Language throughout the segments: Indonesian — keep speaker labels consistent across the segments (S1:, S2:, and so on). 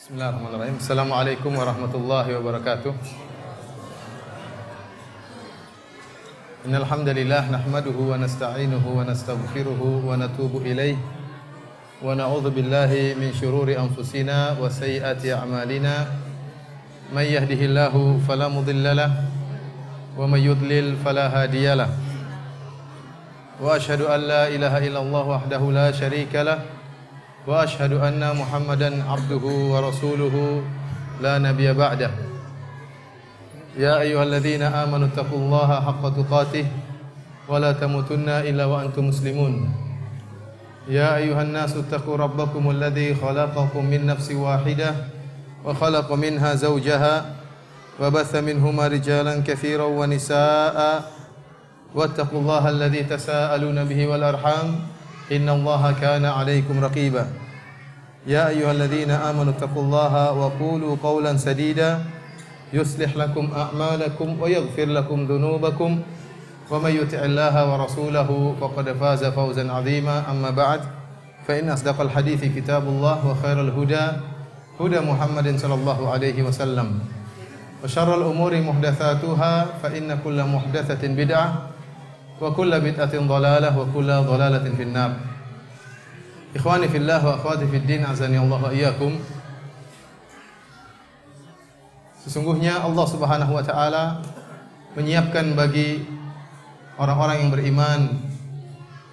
S1: Bismillahirrahmanirrahim. Assalamualaikum warahmatullahi wabarakatuh. Innal hamdalillah nahmaduhu wa nasta'inuhu wa nastaghfiruhu wa natubu ilayh wa na'udzu billahi min shururi anfusina wa sayyiati a'malina. May yahdihillahu fala mudilla lahu wa may yudlil fala hadiyalah. Wa asyhadu an la ilaha illallah wahdahu la syarika lahu wa asyhadu anna Muhammadan abduhu wa rasuluhu la nabiyya ba'dah. Ya ayyuhalladzina amanu taqullaha haqqa tuqatih wa la tamutunna illa wa antum muslimun. Ya ayyuhan nasu taqu rabbakumul ladzi khalaqakum min nafsin wahidah wa khalaqa minha zawjaha wa batha minhuma rijalan katsiran wa nisaa'a wattaqullaha alladzi tasaaluna bihi wal arham innallaha kana 'alaikum raqiba. Ya ayyuhalladzina amanu taqullaha wa qulu qawlan sadida yuslih lakum a'malakum wa yaghfir lakum dhunubakum wa may yuti'illaha wa rasulahu faqad faza fawzan 'azima. Amma ba'd, fa inna asdaqal hadithi kitabullah wa khairal huda huda Muhammadin sallallahu alaihi wasallam wa syarrul umuri muhdatsatuha fa inna kulla muhdatsatin bid'ah wa kullu bid'atin dhalalah wa kullu dhalalatin finnar. Ikhwani fillah wa akhwati fid din, azani Allah wa iyyakum. Sesungguhnya Allah Subhanahu wa taala menyiapkan bagi orang-orang yang beriman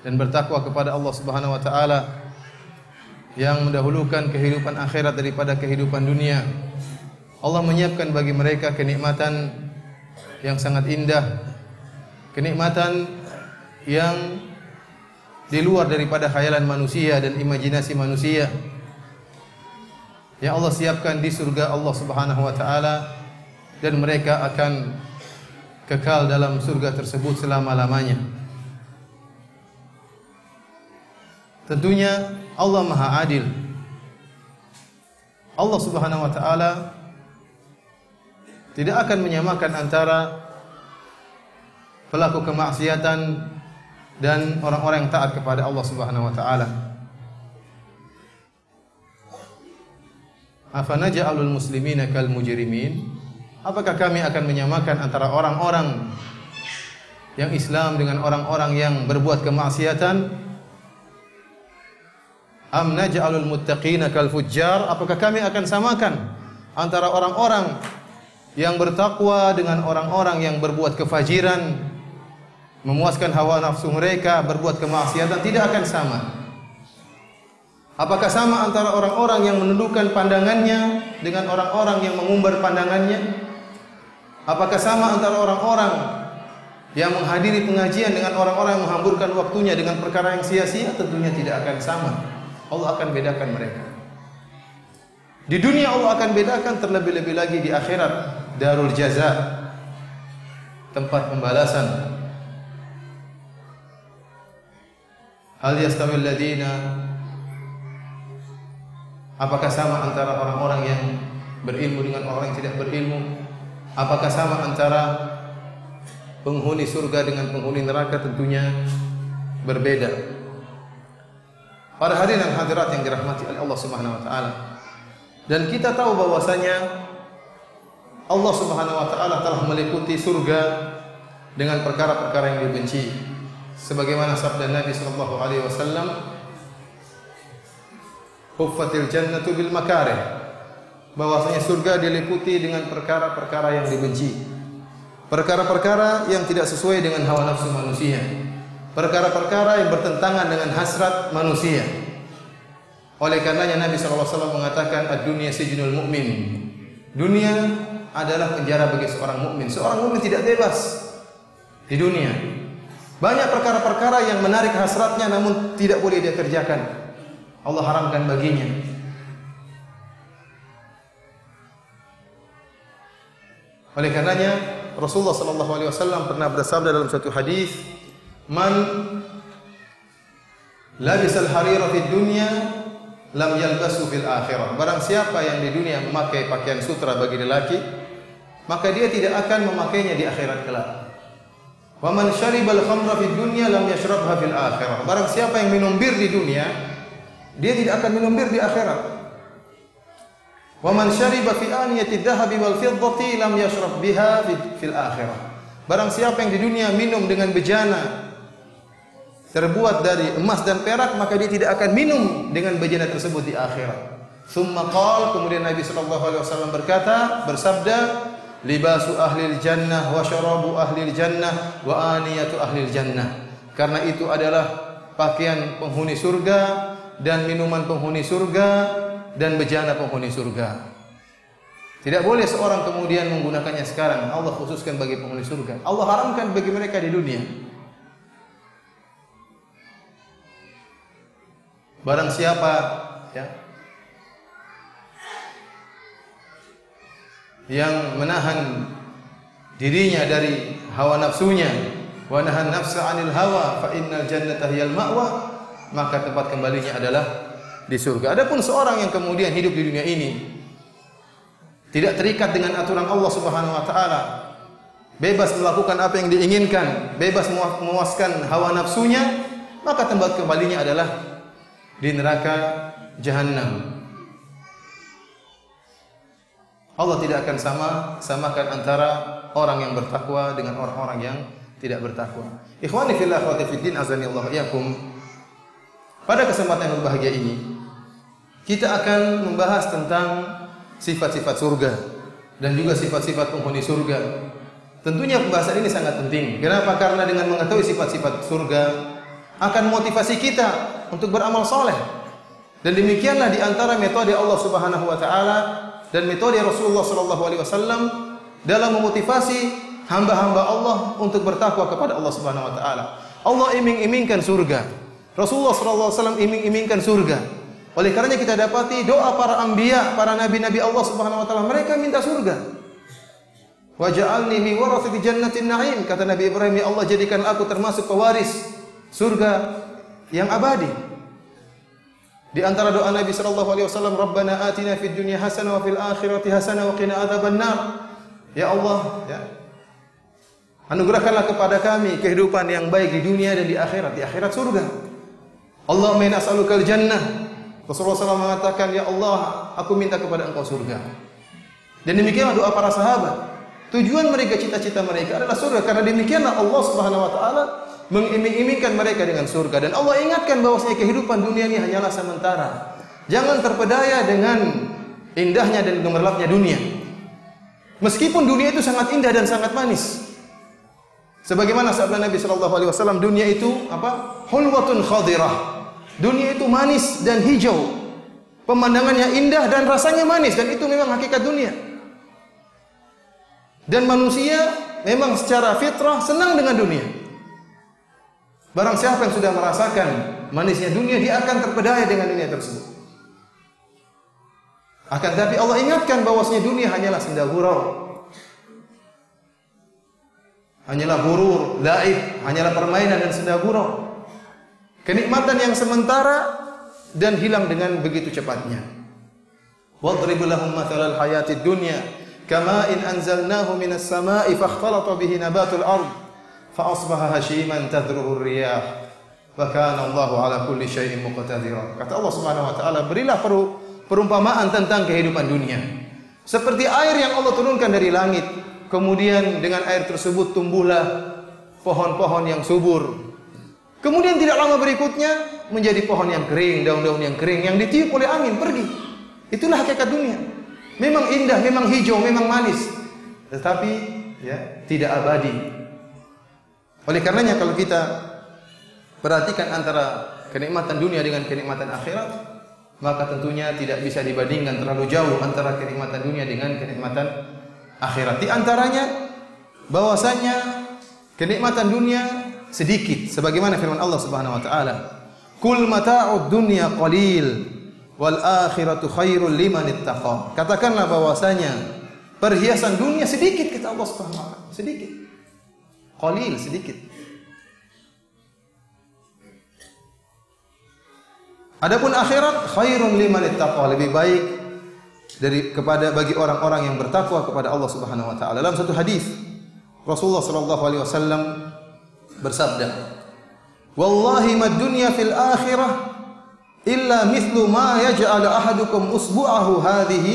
S1: dan bertakwa kepada Allah Subhanahu wa taala, yang mendahulukan kehidupan akhirat daripada kehidupan dunia. Allah menyiapkan bagi mereka kenikmatan yang sangat indah, kenikmatan yang di luar daripada khayalan manusia dan imajinasi manusia, yang Allah siapkan di surga Allah Subhanahu wa taala, dan mereka akan kekal dalam surga tersebut selama-lamanya. Tentunya Allah Maha Adil. Allah Subhanahu wa taala tidak akan menyamakan antara pelaku kemaksiatan dan orang-orang yang taat kepada Allah Subhanahu wa taala. Afanaj'alul muslimina kal mujrimin? Apakah kami akan menyamakan antara orang-orang yang Islam dengan orang-orang yang berbuat kemaksiatan? Am naj'alul muttaqina kal fujjar? Apakah kami akan samakan antara orang-orang yang bertakwa dengan orang-orang yang berbuat kefajiran, memuaskan hawa nafsu mereka, berbuat kemaksiatan? Tidak akan sama. Apakah sama antara orang-orang yang menundukkan pandangannya dengan orang-orang yang mengumbar pandangannya? Apakah sama antara orang-orang yang menghadiri pengajian dengan orang-orang yang menghamburkan waktunya dengan perkara yang sia-sia? Tentunya tidak akan sama. Allah akan bedakan mereka. Di dunia Allah akan bedakan, terlebih-lebih lagi di akhirat, darul jaza, tempat pembalasan. Hal yastawil ladina, apakah sama antara orang-orang yang berilmu dengan orang yang tidak berilmu? Apakah sama antara penghuni surga dengan penghuni neraka? Tentunya berbeda. Para hadirin dan hadirat yang dirahmati oleh Allah Subhanahu wa taala, dan kita tahu bahwasanya Allah Subhanahu wa taala telah meliputi surga dengan perkara-perkara yang dibenci. Sebagaimana sabda Nabi sallallahu alaihi wasallam, "Huffatil jannatu bil makarih." Bahwasanya surga diliputi dengan perkara-perkara yang dibenci. Perkara-perkara yang tidak sesuai dengan hawa nafsu manusia. Perkara-perkara yang bertentangan dengan hasrat manusia. Oleh karenanya Nabi sallallahu alaihi wasallam mengatakan, "Ad-dunya sijnul mu'min." Dunia adalah penjara bagi seorang mukmin. Seorang mukmin tidak bebas di dunia. Banyak perkara-perkara yang menarik hasratnya namun tidak boleh dia kerjakan. Allah haramkan baginya. Oleh karenanya Rasulullah sallallahu alaihi wasallam pernah bersabda dalam satu hadis, "Man labisal harira fid dunya lam yalbasu fil akhirah." Barang siapa yang di dunia memakai pakaian sutra bagi lelaki, maka dia tidak akan memakainya di akhirat kelak. Wa man syaribal khamra fid dunya lam yashrabha fil akhirah. Barang siapa yang minum bir di dunia, dia tidak akan minum bir di akhirat. Wa man syariba fi aniyati dhahabi wal fiddati lam yashrab biha fil akhirah. Barang siapa yang di dunia minum dengan bejana terbuat dari emas dan perak, maka dia tidak akan minum dengan bejana tersebut di akhirat. Tsumma qala, kemudian Nabi sallallahu alaihi wasallam bersabda, libasu ahlil jannah wa syarabu ahlil jannah wa aniyatu ahlil jannah. Karena itu adalah pakaian penghuni surga dan minuman penghuni surga dan bejana penghuni surga. Tidak boleh seorang kemudian menggunakannya sekarang. Allah khususkan bagi penghuni surga. Allah haramkan bagi mereka di dunia. Barang siapa yang menahan dirinya dari hawa nafsunya, wa nahan nafsa 'anil hawa, fa innal jannata hiyal ma'wa, maka tempat kembalinya adalah di surga. Adapun seorang yang kemudian hidup di dunia ini tidak terikat dengan aturan Allah Subhanahu wa taala, bebas melakukan apa yang diinginkan, bebas memuaskan hawa nafsunya, maka tempat kembalinya adalah di neraka Jahannam. Allah tidak akan samakan antara orang yang bertakwa dengan orang-orang yang tidak bertakwa. Ikhwani fillah akhwati fiddin azanillahu iyyakum. Pada kesempatan yang berbahagia ini, kita akan membahas tentang sifat-sifat surga dan juga sifat-sifat penghuni surga. Tentunya pembahasan ini sangat penting. Kenapa? Karena dengan mengetahui sifat-sifat surga akan motivasi kita untuk beramal soleh. Dan demikianlah di antara metode Allah Subhanahu wa taala dan metode Rasulullah sallallahu alaihi wasallam dalam memotivasi hamba-hamba Allah untuk bertakwa kepada Allah Subhanahu wa taala. Allah iming-imingkan surga. Rasulullah sallallahu alaihi wasallam iming-imingkan surga. Oleh karenanya kita dapati doa para anbiya, para nabi-nabi Allah Subhanahu wa taala, mereka minta surga. Wa ja'alni min warathati jannatin na'im, kata Nabi Ibrahim, ya Allah jadikan aku termasuk pewaris surga yang abadi. Di antara doa Nabi sallallahu alaihi wasallam, Rabbana atina fid dunya hasanah wa fil akhirati hasanah wa qina adzabannar. Ya Allah, anugerahkanlah kepada kami kehidupan yang baik di dunia dan di akhirat surga. Allahumma inna nas'alukal jannah. Rasulullah SAW mengatakan, ya Allah, aku minta kepada engkau surga. Dan demikianlah doa para sahabat. Tujuan mereka, cita-cita mereka adalah surga. Karena demikianlah Allah Subhanahu wa taala mengiming-imingkan mereka dengan surga. Dan Allah ingatkan bahwasanya kehidupan dunia ini hanyalah sementara. Jangan terpedaya dengan indahnya dan gemerlapnya dunia. Meskipun dunia itu sangat indah dan sangat manis. Sebagaimana sabda Nabi sallallahu alaihi wasallam, dunia itu apa? Hulwatun khadirah. Dunia itu manis dan hijau. Pemandangannya indah dan rasanya manis, dan itu memang hakikat dunia. Dan manusia memang secara fitrah senang dengan dunia. Barang siapa yang sudah merasakan manisnya dunia, dia akan terpedaya dengan dunia tersebut. Akan tetapi Allah ingatkan bahwasanya dunia hanyalah senda gurau. Hanyalah gurur, laib, hanyalah permainan dan senda gurau. Kenikmatan yang sementara dan hilang dengan begitu cepatnya. Wadrib lahum mathalal hayatid dunya kama'in anzalnahu minas sama'i fakhtalata bihi nabatul ard fa asbaha hashiman tadruhu ar-riyah wa kana Allahu ala kulli syai'in muqtadira. Kata Allah Subhanahu wa taala, berilah perumpamaan tentang kehidupan dunia. Seperti air yang Allah turunkan dari langit, kemudian dengan air tersebut tumbuhlah pohon-pohon yang subur. Kemudian tidak lama berikutnya menjadi pohon yang kering, daun-daun yang kering yang ditiup oleh angin pergi. Itulah hakikat dunia. Memang indah, memang hijau, memang manis, tetapi tidak abadi. Oleh karenanya kalau kita perhatikan antara kenikmatan dunia dengan kenikmatan akhirat, maka tentunya tidak bisa dibandingkan, terlalu jauh antara kenikmatan dunia dengan kenikmatan akhirat. Di antaranya bahwasanya kenikmatan dunia sedikit, sebagaimana firman Allah Subhanahu wa taala, "Kul mata'ud dunya qalil wal akhiratu khairul liman ittaqa." Katakanlah bahwasanya perhiasan dunia sedikit, kata Allah Subhanahu wa taala, sedikit. Qalil, sedikit. Adapun akhirat khairun liman ittaqa, lebih baik bagi orang-orang yang bertakwa kepada Allah Subhanahu wa taala. Dalam satu hadis Rasulullah sallallahu alaihi wasallam bersabda, "Wallahi mad dunya fil akhirah illa mithlu ma yaj'al ahadukum usbu'ahu hadhihi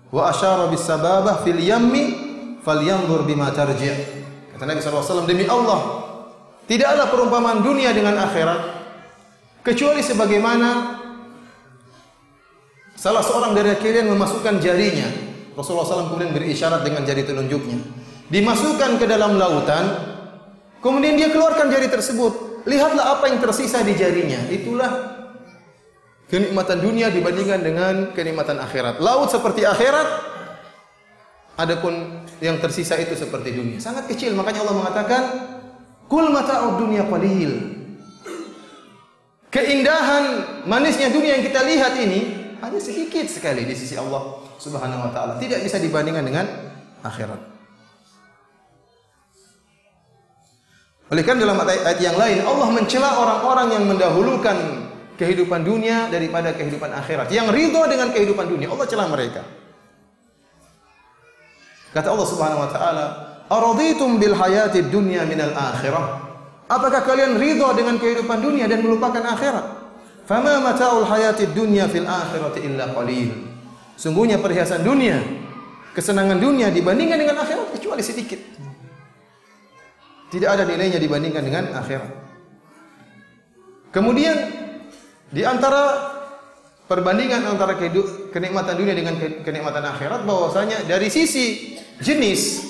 S1: wa asyara bis sababah fil yammi falyanzur bima tarji'. Kata Nabi SAW, demi Allah, tidak ada perumpamaan dunia dengan akhirat kecuali sebagaimana salah seorang dari kalian memasukkan jarinya. Rasulullah SAW kemudian berisyarat dengan jari telunjuknya, dimasukkan ke dalam lautan, kemudian dia keluarkan jari tersebut. Lihatlah apa yang tersisa di jarinya. Itulah kenikmatan dunia dibandingkan dengan kenikmatan akhirat. Laut seperti akhirat, adapun yang tersisa itu seperti dunia, sangat kecil. Makanya Allah mengatakan, "Qul mata'ud dunya qalil." Keindahan manisnya dunia yang kita lihat ini hanya sedikit sekali di sisi Allah Subhanahu wa taala, tidak bisa dibandingkan dengan akhirat. Oleh karena dalam ayat yang lain Allah mencela orang-orang yang mendahulukan kehidupan dunia daripada kehidupan akhirat, yang ridho dengan kehidupan dunia. Allah cela mereka. Kata Allah Subhanahu wa taala, "Araditum bil hayatid dunya minal akhirah?" Apakah kalian ridho dengan kehidupan dunia dan melupakan akhirat? Fama mata'ul hayatid dunya fil akhirati illa qalil. Sungguhnya perhiasan dunia, kesenangan dunia dibandingkan dengan akhirat kecuali sedikit. Tidak ada nilainya dibandingkan dengan akhirat. Kemudian di antara perbandingan antara kenikmatan dunia dengan kenikmatan akhirat, bahwasanya dari sisi jenis,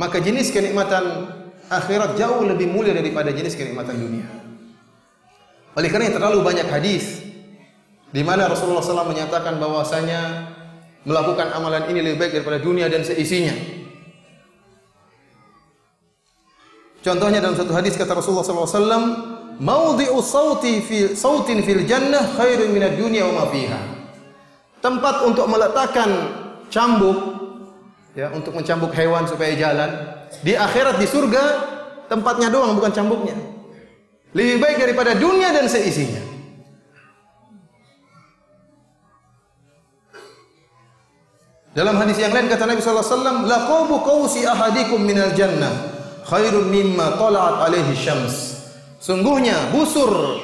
S1: maka jenis kenikmatan akhirat jauh lebih mulia daripada jenis kenikmatan dunia. Oleh karena terlalu banyak hadis di mana Rasulullah SAW menyatakan bahwasanya melakukan amalan ini lebih baik daripada dunia dan seisinya. Contohnya dalam satu hadis kata Rasulullah SAW, "Maudhi'u sautin fil jannah khairun minad dunya wa ma fiha." Tempat untuk meletakkan cambuk, ya, untuk mencambuk hewan supaya jalan. Di akhirat di surga tempatnya doang, bukan cambuknya. Lebih baik daripada dunia dan seisinya. Dalam hadis yang lain kata Nabi sallallahu alaihi wasallam, "Laqabu qausi ahadikum minal jannah khairun mimma tala'at alaihi syams." Sungguhnya busur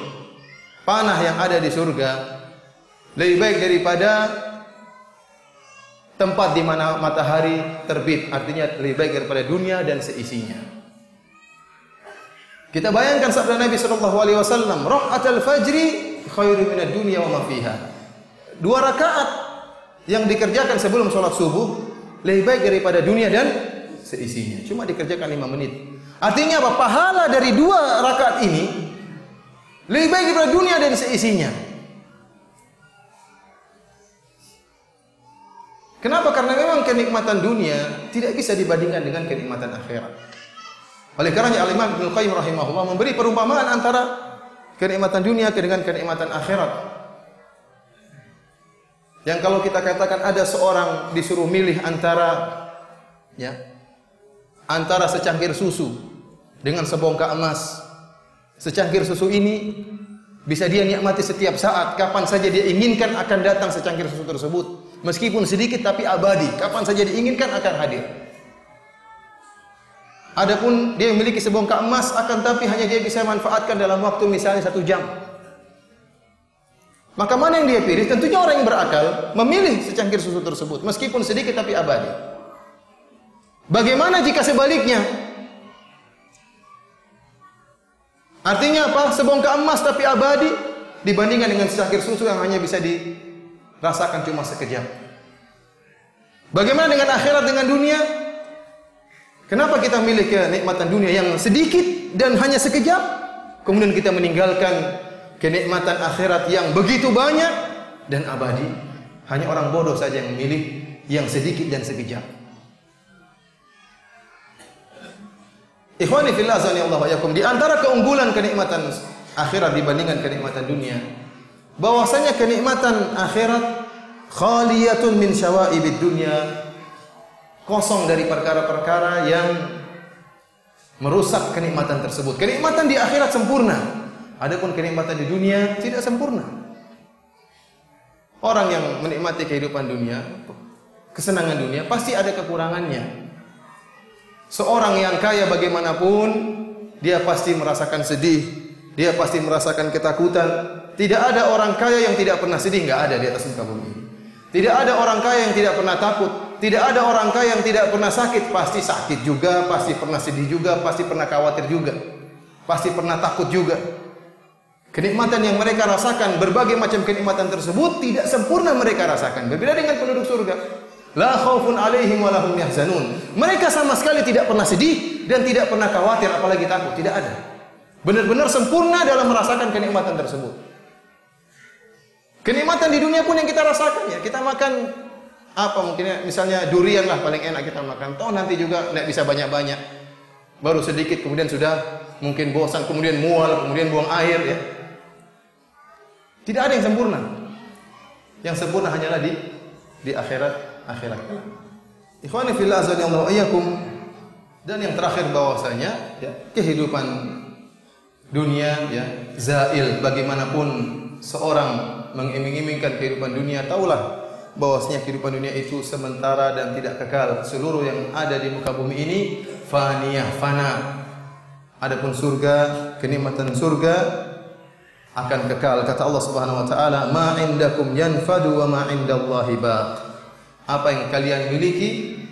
S1: panah yang ada di surga lebih baik daripada tempat di mana matahari terbit, artinya lebih baik daripada dunia dan seisinya. Kita bayangkan sabda Nabi sallallahu alaihi wasallam, "Raka'atul fajri khairun minad dunya wa ma fiha." 2 rakaat yang dikerjakan sebelum sholat subuh lebih baik daripada dunia dan seisinya. Cuma dikerjakan 5 menit. Artinya apa? Pahala dari 2 rakaat ini lebih baik daripada dunia dan seisinya. Kenapa? Karena memang kenikmatan dunia tidak bisa dibandingkan dengan kenikmatan akhirat. Oleh karenanya Al-Imam Ibnu Qayyim rahimahullah memberi perumpamaan antara kenikmatan dunia dengan kenikmatan akhirat. Yang kalau kita katakan ada seorang disuruh milih antara secangkir susu dengan sebongkah emas. Secangkir susu ini bisa dia nikmati setiap saat, kapan saja dia inginkan akan datang secangkir susu tersebut. Meskipun sedikit tapi abadi, kapan saja diinginkan akan hadir. Adapun dia memiliki sebongkah emas, akan tapi hanya dia bisa manfaatkan dalam waktu misalnya 1 jam. Maka mana yang dia pilih? Tentunya orang yang berakal memilih secangkir susu tersebut, meskipun sedikit tapi abadi. Bagaimana jika sebaliknya? Artinya apa? Sebongkah emas tapi abadi dibandingkan dengan secangkir susu yang hanya bisa dirasakan cuma sekejap. Bagaimana dengan akhirat, dengan dunia? Kenapa kita milih kenikmatan dunia yang sedikit dan hanya sekejap, kemudian kita meninggalkan kenikmatan akhirat yang begitu banyak dan abadi? Hanya orang bodoh saja yang memilih yang sedikit dan sekejap. Ikhwani fillah azanillahu wa iyyakum, di antara keunggulan kenikmatan akhirat dibandingkan kenikmatan dunia, bahwasanya kenikmatan akhirat khaliyatun min syawaibid dunya, kosong dari perkara-perkara yang merusak kenikmatan tersebut. Kenikmatan di akhirat sempurna, adapun kenikmatan di dunia tidak sempurna. Orang yang menikmati kehidupan dunia, kesenangan dunia, pasti ada kekurangannya. Seorang yang kaya bagaimanapun, dia pasti merasakan sedih, dia pasti merasakan ketakutan. Tidak ada orang kaya yang tidak pernah sedih, nggak ada di atas muka bumi. Tidak ada orang kaya yang tidak pernah takut. Tidak ada orang kaya yang tidak pernah sakit. Pasti sakit juga, pasti pernah sedih juga, pasti pernah khawatir juga. Pasti pernah takut juga. Kenikmatan yang mereka rasakan, berbagai macam kenikmatan tersebut tidak sempurna mereka rasakan. Berbeda dengan penduduk surga. La khaufun alaihim wa lahum yahzanun. Mereka sama sekali tidak pernah sedih dan tidak pernah khawatir apalagi takut. Tidak ada. Benar-benar sempurna dalam merasakan kenikmatan tersebut. Kenikmatan di dunia pun yang kita rasakan ya. Kita makan apa mungkin misalnya durian lah paling enak kita makan. Toh nanti juga tidak bisa banyak-banyak. Baru sedikit kemudian sudah mungkin bosan, kemudian mual, kemudian buang air ya. Tidak ada yang sempurna. Yang sempurna hanyalah di akhirat. Ikhwani fillah azanillahu iyyakum. Dan yang terakhir bahwasanya ya, kehidupan dunia ya zail, bagaimanapun seorang mengiming-imingkan kehidupan dunia, taulah bahwasanya kehidupan dunia itu sementara dan tidak kekal. Seluruh yang ada di muka bumi ini faniyah, fana. Adapun surga, kenikmatan surga akan kekal. Kata Allah Subhanahu wa taala, "Ma 'indakum yanfadu wa ma 'indallahi baq." Apa yang kalian miliki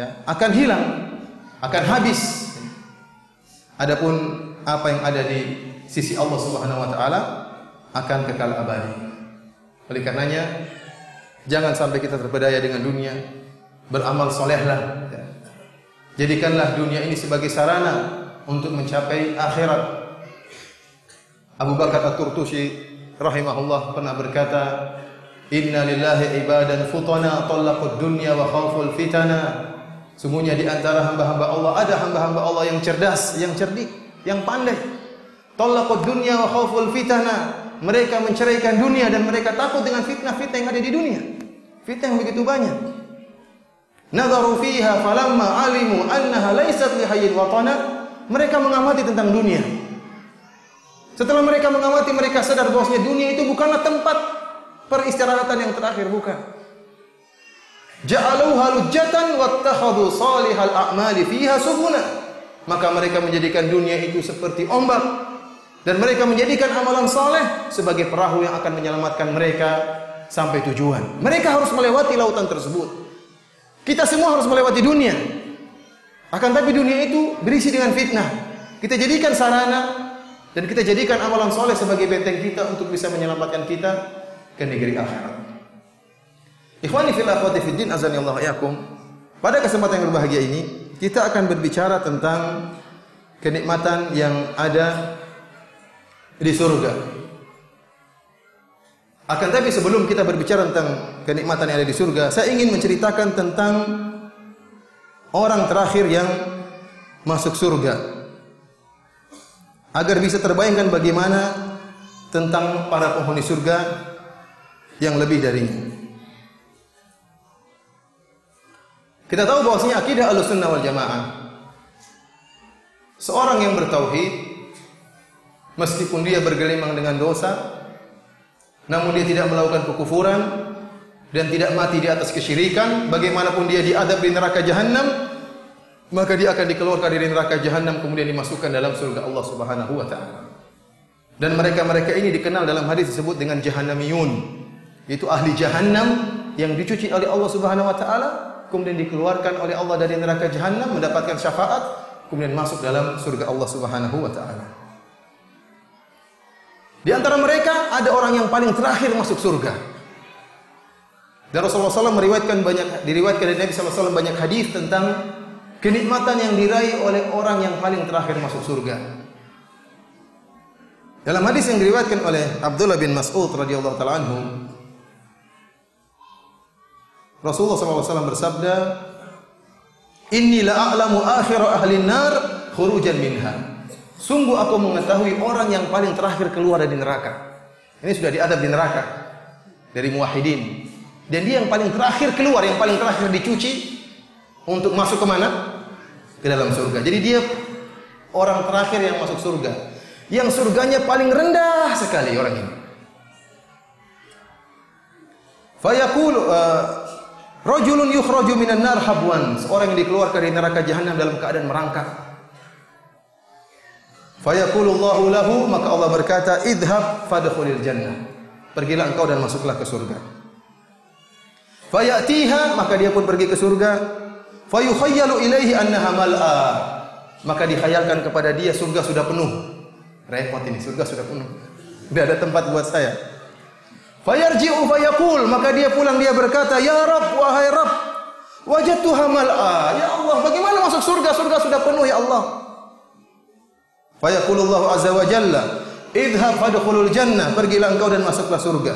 S1: ya, akan hilang, akan habis. Adapun apa yang ada di sisi Allah Subhanahu wa taala akan kekal abadi. Oleh karenanya jangan sampai kita terpedaya dengan dunia. Beramal solehlah. Jadikanlah dunia ini sebagai sarana untuk mencapai akhirat. Abu Bakar At-Turtusi rahimahullah pernah berkata, "Inna lillahi ibadan futana talaqud dunya wa khawful fitana." Sungguhnya di antara hamba-hamba Allah ada hamba-hamba Allah yang cerdas, yang cerdik, yang pandai. Talaqud dunya wa khawful fitana. Mereka menceraikan dunia dan mereka takut dengan fitnah-fitnah yang ada di dunia. Fitnah yang begitu banyak. Nadharu fiha falamma alimu annaha laysat lihayyin watana. Mereka mengamati tentang dunia. Setelah mereka mengamati, mereka sadar bahwasanya dunia itu bukanlah tempat peristirahatan yang terakhir, bukan. Ja'aluha lujjatan wattakhadhu salihal a'mali fiha sufuna. Maka mereka menjadikan dunia itu seperti ombak. Dan mereka menjadikan amalan saleh sebagai perahu yang akan menyelamatkan mereka sampai tujuan. Mereka harus melewati lautan tersebut. Kita semua harus melewati dunia. Akan tapi dunia itu berisi dengan fitnah. Kita jadikan sarana dan kita jadikan amalan saleh sebagai benteng kita untuk bisa menyelamatkan kita ke negeri akhirat. Ikhwani fillah akhwati fiddin azanillahu iyyakum. Pada kesempatan yang berbahagia ini kita akan berbicara tentang kenikmatan yang ada di surga. Akan tapi sebelum kita berbicara tentang kenikmatan yang ada di surga, saya ingin menceritakan tentang orang terakhir yang masuk surga, agar bisa terbayangkan bagaimana tentang para penghuni surga yang lebih darinya. Kita tahu bahwasanya akidah Ahlussunnah wal Jamaah, seorang yang bertauhid meskipun dia bergelimang dengan dosa, namun dia tidak melakukan kekufuran dan tidak mati di atas kesyirikan, bagaimanapun dia diadab di neraka jahanam, maka dia akan dikeluarkan dari neraka jahanam kemudian dimasukkan dalam surga Allah Subhanahu wa taala. Dan mereka-mereka ini dikenal dalam hadis disebut dengan jahannamiyun, yaitu ahli jahannam yang dicuci oleh Allah Subhanahu wa taala, kemudian dikeluarkan oleh Allah dari neraka jahanam, mendapatkan syafaat, kemudian masuk dalam surga Allah Subhanahu wa taala. Di antara mereka ada orang yang paling terakhir masuk surga. Dan Rasulullah SAW diriwayatkan dari Nabi SAW banyak hadis tentang kenikmatan yang diraih oleh orang yang paling terakhir masuk surga. Dalam hadis yang diriwayatkan oleh Abdullah bin Mas'ud radhiyallahu taala anhu, Rasulullah SAW bersabda, "Inni la a'lamu akhira ahli nar khurujan minha." Sungguh aku mengetahui orang yang paling terakhir keluar dari neraka. Ini sudah diadab di neraka dari muwahhidin. Dan dia yang paling terakhir keluar, yang paling terakhir dicuci untuk masuk ke mana? Ke dalam surga. Jadi dia orang terakhir yang masuk surga. Yang surganya paling rendah sekali orang ini. Fayaqulu rajulun yukhraju minan nar habwan. Seorang yang dikeluarkan dari neraka jahanam dalam keadaan merangkak. Fayaqulullahu lahu, maka Allah berkata, idhab fadkhulil jannah. Pergilah engkau dan masuklah ke surga. Fayatiha, maka dia pun pergi ke surga. Fayukhayyalu ilaihi annaha mal'a. Maka dikhayalkan kepada dia surga sudah penuh. Repot ini, surga sudah penuh. Tidak ada tempat buat saya. Fayarji'u fayaqul, maka dia pulang dia berkata, "Ya Rabb, wahai Rabb, wajadtuha mal'a." Ya Allah, bagaimana masuk surga? Surga sudah penuh ya Allah. Fayaqulullahu azza wa jalla, "Idhhab fadkhulul jannah." Pergilah engkau dan masuklah surga.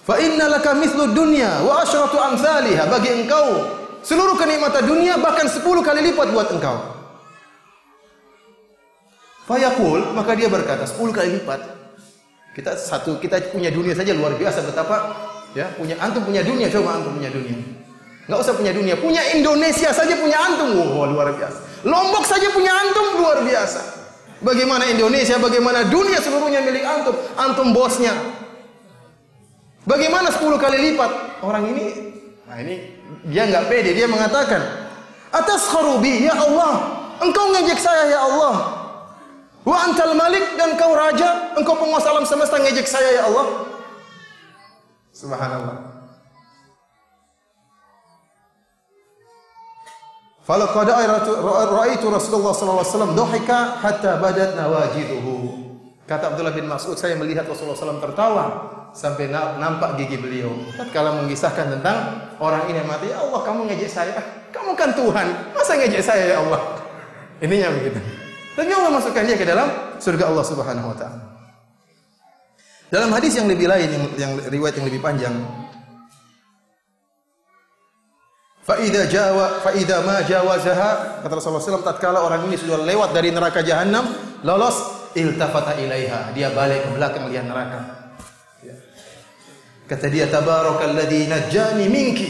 S1: Fa inna laka mithlu dunya wa asyratu amsalihha. Bagi engkau seluruh kenikmatan dunia bahkan 10 kali lipat buat engkau. Fayaqul, maka dia berkata 10 kali lipat. Kita punya dunia saja luar biasa betapa ya, antum punya dunia, coba antum punya dunia. Enggak usah punya dunia, punya Indonesia saja punya antum. Wow, luar biasa. Lombok saja punya antum, luar biasa. Bagaimana Indonesia, bagaimana dunia seluruhnya milik antum, antum bosnya. Bagaimana 10 kali lipat? Orang ini, nah ini dia enggak pede, dia mengatakan, "Ataskharu bi ya Allah, engkau ngejek saya ya Allah. Wa antal malik, dan kau raja, engkau penguasa alam semesta, ngejek saya ya Allah." Subhanallah. Falaqad ra'aitu Rasulullah sallallahu alaihi wasallam dhahika hatta badat nawajiduhu. Kata Abdullah bin Mas'ud, saya melihat Rasulullah SAW tertawa sampai nampak gigi beliau. Tatkala mengisahkan tentang orang ini yang mati, "Ya Allah, kamu ngejek saya. Kamu kan Tuhan, masa ngejek saya ya Allah?" Ininya begitu. Tapi Allah masukkan dia ke dalam surga Allah Subhanahu wa taala. Dalam hadis yang lebih lain, yang riwayat yang lebih panjang, fa idza ma jawazaha, kata Rasulullah SAW, tatkala orang ini sudah lewat dari neraka jahanam, lolos, iltafata ilaiha, dia balik ke belakang lihat neraka. Kata dia, "Tabarakalladzi najjani minki."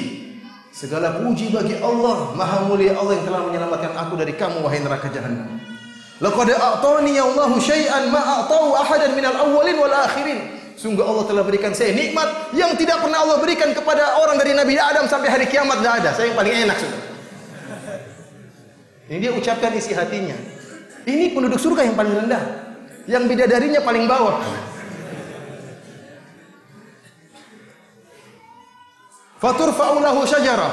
S1: Segala puji bagi Allah, Maha Mulia Allah yang telah menyelamatkan aku dari kamu wahai neraka jahanam. Laqad a'tani Allahu syai'an ma a'tahu ahadan minal awwalin wal akhirin. Sungguh Allah telah berikan saya nikmat yang tidak pernah Allah berikan kepada orang dari Nabi Adam sampai hari kiamat, enggak ada. Saya yang paling enak sudah. Ini dia ucapkan isi hatinya. Ini penduduk surga yang paling rendah, yang bidadarinya paling bawah. Faturfa'u lahu syajarah,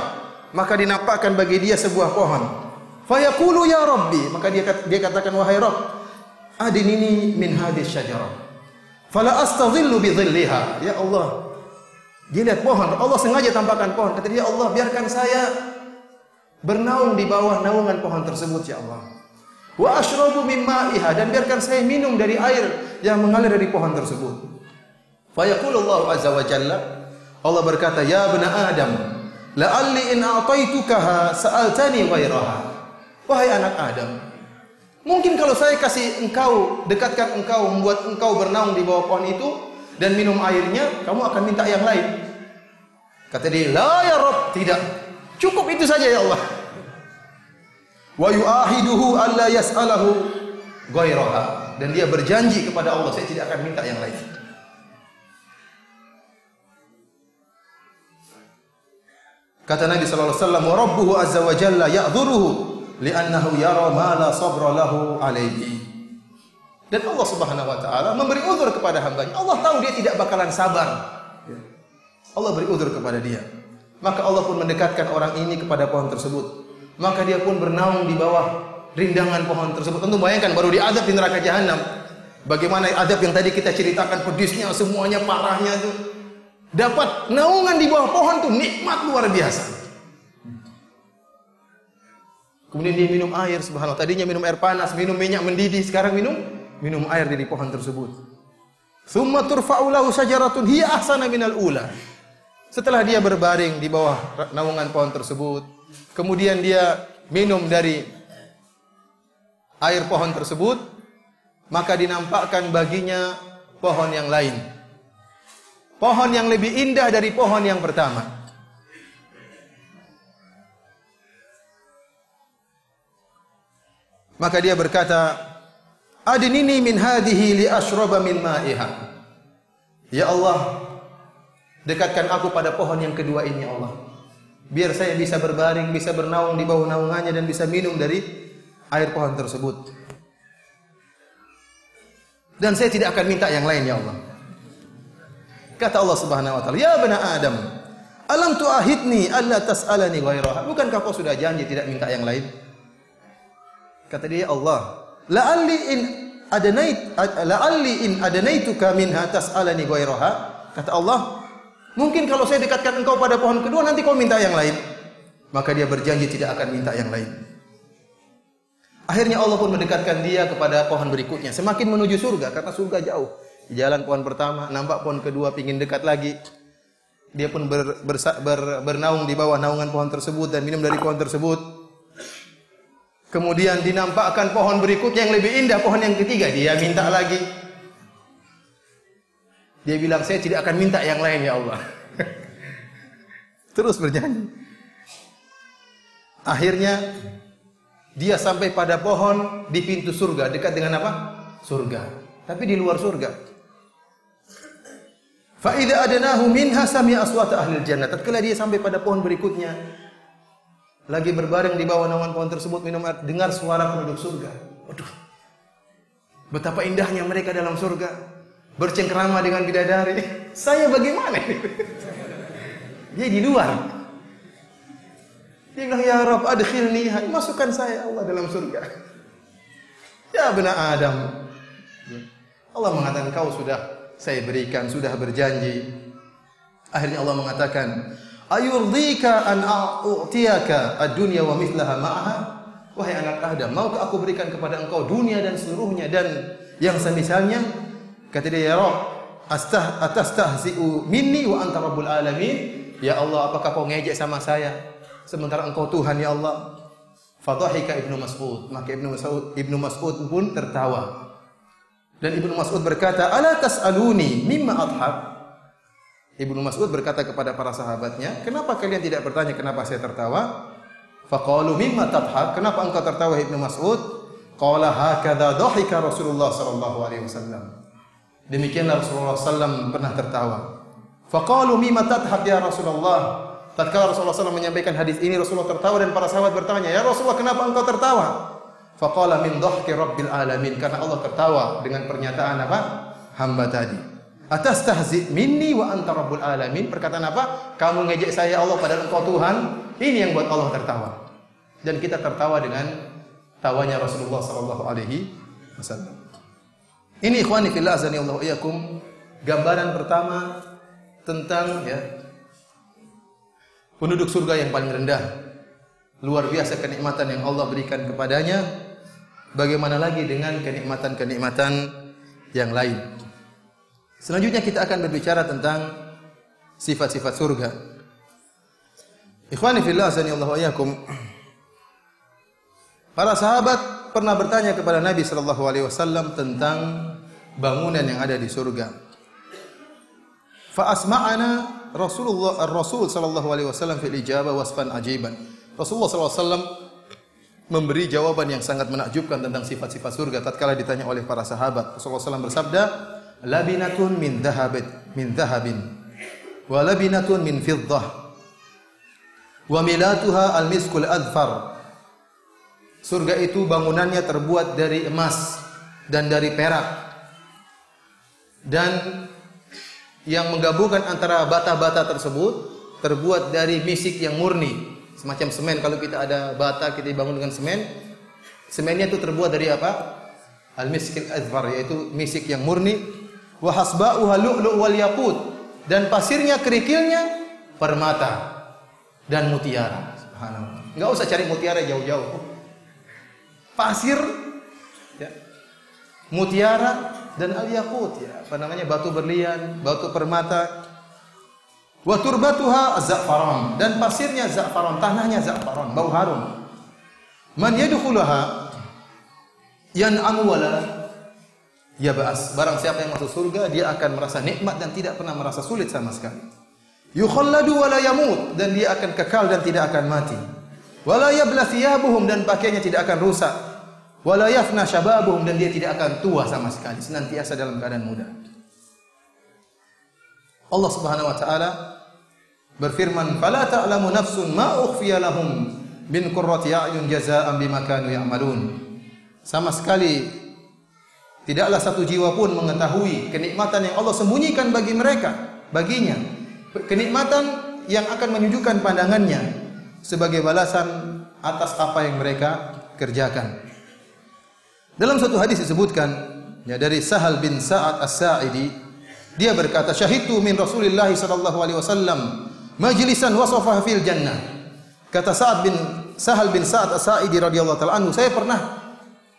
S1: maka dinampakkan bagi dia sebuah pohon. Fayaqulu ya Rabbi, maka dia katakan, "Wahai Rabb, adinini min hadhihi syajarah fala astadhillu bi dhilliha." Ya Allah, dia lihat pohon, Allah sengaja tampakkan pohon. Kata dia, "Allah, biarkan saya bernaung di bawah naungan pohon tersebut ya Allah. Wa ashrabu min ma'iha, dan biarkan saya minum dari air yang mengalir dari pohon tersebut." Fayaqulu Allah azza wa jalla, Allah berkata, "Ya bani Adam, la'alli in a'taitukaha sa'altani ghairaha." Wahai anak Adam, mungkin kalau saya kasih engkau, dekatkan engkau, membuat engkau bernaung di bawah pohon itu dan minum airnya, kamu akan minta yang lain. Kata dia, "La ya Rabb, tidak. Cukup itu saja ya Allah." Wa yu'ahiduhu alla yas'alahu ghairaha, dan dia berjanji kepada Allah, saya tidak akan minta yang lain. Kata Nabi sallallahu alaihi wasallam, "Wa rabbuhu azza wa jalla ya'dhuruhu li'annahu yara ma la sabra lahu alaihi." Dan Allah Subhanahu wa taala memberi uzur kepada hambanya. Allah tahu dia tidak bakalan sabar. Allah beri uzur kepada dia. Maka Allah pun mendekatkan orang ini kepada pohon tersebut. Maka dia pun bernaung di bawah rindangan pohon tersebut. Tentu bayangkan baru diazab di neraka jahanam. Bagaimana azab yang tadi kita ceritakan, pedisnya semuanya, parahnya itu. Dapat naungan di bawah pohon itu nikmat luar biasa. Kemudian dia minum air, subhanallah. Tadinya minum air panas, minum minyak mendidih, sekarang minum air dari pohon tersebut. Tsumma turfa'u lahu syajaratun hiya ahsana minal ula. Setelah dia berbaring di bawah naungan pohon tersebut, kemudian dia minum dari air pohon tersebut, maka dinampakkan baginya pohon yang lain. Pohon yang lebih indah dari pohon yang pertama. Maka dia berkata, "Adnini min hadhihi li ashraba min ma'iha." Ya Allah, dekatkan aku pada pohon yang kedua ini ya Allah. Biar saya bisa berbaring, bisa bernaung di bawah naungannya dan bisa minum dari air pohon tersebut. Dan saya tidak akan minta yang lain ya Allah. Kata Allah Subhanahu wa taala, "Ya bani Adam, Alam tu'ahidni alla tas'alani ghairaha. Bukankah kau sudah janji tidak minta yang lain? Kata dia, Allah, la'alli in adanaituka minha tas'alani ghairaha. Kata Allah, mungkin kalau saya dekatkan engkau pada pohon kedua nanti kau minta yang lain. Maka dia berjanji tidak akan minta yang lain. Akhirnya Allah pun mendekatkan dia kepada pohon berikutnya, semakin menuju surga karena surga jauh. Di jalan pohon pertama, nampak pohon kedua, pingin dekat lagi. Dia pun bernaung di bawah naungan pohon tersebut dan minum dari pohon tersebut. Kemudian dinampakkan pohon berikutnya yang lebih indah, pohon yang ketiga. Dia minta lagi. Dia bilang, saya tidak akan minta yang lain ya Allah. Terus berjanji. Akhirnya dia sampai pada pohon di pintu surga. Dekat dengan apa? Surga. Tapi di luar surga. Fa'idha adanahu minha sami'a aswata ahlil jannah. Tatkala dia sampai pada pohon berikutnya, lagi berbaring di bawah naungan pohon tersebut minum air, dengar suara penduduk surga. Waduh, betapa indahnya mereka dalam surga, bercengkrama dengan bidadari. Saya bagaimana? Dia di luar. Dia bilang, ya Rabb adkhilni, masukkan saya Allah dalam surga. Ya benar Adam. Allah mengatakan, kau sudah saya berikan, sudah berjanji. Akhirnya Allah mengatakan, ayurdika an a'tiyaka ad-dunya wa mithlaha ma'aha. Wahai anak Adam, maukah aku berikan kepada engkau dunia dan seluruhnya dan yang semisalnya? Kata dia, ya Rabb, atastahzi'u minni wa anta rabbul alamin. Ya Allah, apakah kau ngejek sama saya sementara engkau Tuhan ya Allah? Fadhahika Ibnu Mas'ud. Maka Ibnu Mas'ud pun tertawa. Dan Ibnu Mas'ud berkata, ala tas'aluni mimma adhab? Ibnu Mas'ud berkata kepada para sahabatnya, kenapa kalian tidak bertanya kenapa saya tertawa? Faqalu mimma tadhab? Kenapa engkau tertawa Ibnu Mas'ud? Qala hakadha dhahika Rasulullah sallallahu alaihi wasallam. Demikianlah Rasulullah sallallahu pernah tertawa. Faqalu mimma tadhab ya Rasulullah? Tatkala Rasulullah sallallahu menyampaikan hadis ini, Rasulullah tertawa dan para sahabat bertanya, ya Rasulullah, kenapa engkau tertawa? Faqala min dhahki rabbil alamin, karena Allah tertawa dengan pernyataan apa? Hamba tadi. Atastahzi minni wa anta rabbul alamin. Perkataan apa? Kamu ngejek saya Allah padahal engkau Tuhan. Ini yang buat Allah tertawa. Dan kita tertawa dengan tawanya Rasulullah sallallahu alaihi wasallam. Ini ikhwani fillah azani Allah iyyakum, gambaran pertama tentang penduduk surga yang paling rendah. Luar biasa kenikmatan yang Allah berikan kepadanya. Bagaimana lagi dengan kenikmatan-kenikmatan yang lain? Selanjutnya kita akan berbicara tentang sifat-sifat surga. Ikhwani fillah azanillahu wa iyyakum. Para sahabat pernah bertanya kepada Nabi sallallahu alaihi wasallam tentang bangunan yang ada di surga. Fa asma'ana Rasul sallallahu alaihi wasallam fil ijabah wasfan ajiban. Rasulullah sallallahu alaihi wasallam memberi jawaban yang sangat menakjubkan tentang sifat-sifat surga tatkala ditanya oleh para sahabat. Rasulullah SAW bersabda, labinatun min dhahabin wa labinatun min fiddah wa milatuha al-miskul adfar. Surga itu bangunannya terbuat dari emas dan dari perak, dan yang menggabungkan antara bata-bata tersebut terbuat dari misik yang murni. Semacam semen, kalau kita ada bata kita bangun dengan semen. Semennya itu terbuat dari apa? Al-miskil azfar, yaitu misik yang murni. Wa hasba'uha lu'lu' wal yaqut, dan pasirnya kerikilnya permata dan mutiara. Subhanallah. Enggak usah cari mutiara jauh-jauh. Pasir ya, mutiara dan al-yaqut batu berlian, batu permata. Wa turbatuha za'faran, dan pasirnya za'faran, tanahnya za'faran, bau harum. Man yadkhulaha yan'amu wala yab'as. Barang siapa yang masuk surga, dia akan merasa nikmat dan tidak pernah merasa sulit sama sekali. Yukhalladu wala yamut, dan dia akan kekal dan tidak akan mati. Wala yabla thiyabuhum, dan pakaiannya tidak akan rusak. Wala yafna shababuhum, dan dia tidak akan tua sama sekali, senantiasa dalam keadaan muda. Allah Subhanahu wa taala berfirman, "Fala ta'lamu nafsun ma ukhfiya lahum min qurrati a'yun jazaa'an bima kanu ya'malun." Sama sekali tidaklah satu jiwa pun mengetahui kenikmatan yang Allah sembunyikan bagi mereka, baginya. Kenikmatan yang akan menyejukkan pandangannya sebagai balasan atas apa yang mereka kerjakan. Dalam satu hadis disebutkan ya, dari Sahal bin Sa'ad As-Sa'idi, dia berkata, "Syahidtu min Rasulillah sallallahu alaihi wasallam majlisan wasafaha fil jannah." Kata Sahal bin Sa'ad As-Sa'idi radhiyallahu ta'ala anhu, saya pernah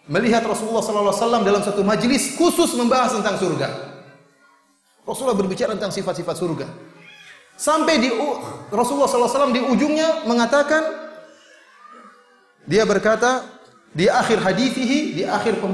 S1: melihat Rasulullah sallallahu alaihi wasallam dalam satu majelis khusus membahas tentang surga. Rasulullah berbicara tentang sifat-sifat surga. Sampai Rasulullah sallallahu alaihi wasallam di ujungnya mengatakan, dia berkata di akhir hadithihi, di akhir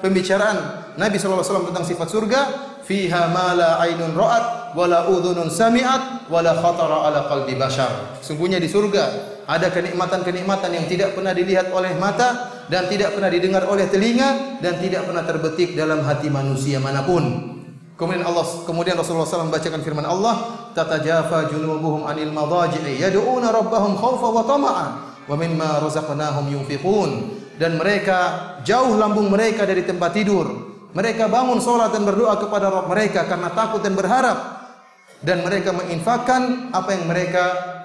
S1: pembicaraan Nabi sallallahu alaihi wasallam tentang sifat surga, "Fiha ma la ainun ra'at wa la udhunun sami'at wa la khatara ala qalbi bashar." Sungguhnya di surga ada kenikmatan-kenikmatan yang tidak pernah dilihat oleh mata dan tidak pernah didengar oleh telinga dan tidak pernah terbetik dalam hati manusia manapun. Kemudian Rasulullah SAW membacakan firman Allah, "Tatajafa junubuhum 'anil madaji'i yad'una rabbahum khawfan wa tama'an wa mimma razaqnahum yunfiqun." Dan mereka jauh lambung mereka dari tempat tidur. Mereka bangun salat dan berdoa kepada Rabb mereka karena takut dan berharap. Dan mereka menginfakkan apa yang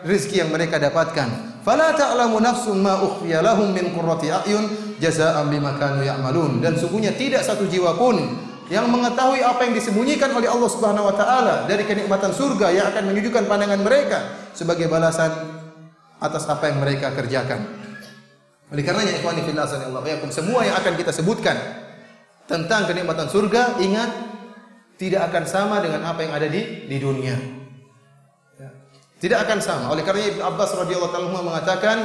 S1: rezeki yang mereka dapatkan. Fala ta'lamu nafsun ma ukhfiya lahum min qurrati a'yun jazaa'an bima kanu ya'malun. Dan sungguhnya tidak satu jiwa pun yang mengetahui apa yang disembunyikan oleh Allah Subhanahu wa taala dari kenikmatan surga yang akan menyejukkan pandangan mereka sebagai balasan atas apa yang mereka kerjakan. Oleh karenanya ikhwani fillah sallallahu semua yang akan kita sebutkan tentang kenikmatan surga, ingat, tidak akan sama dengan apa yang ada di dunia. Tidak akan sama. Oleh karenanya Ibnu Abbas radhiyallahu ta'ala mengatakan,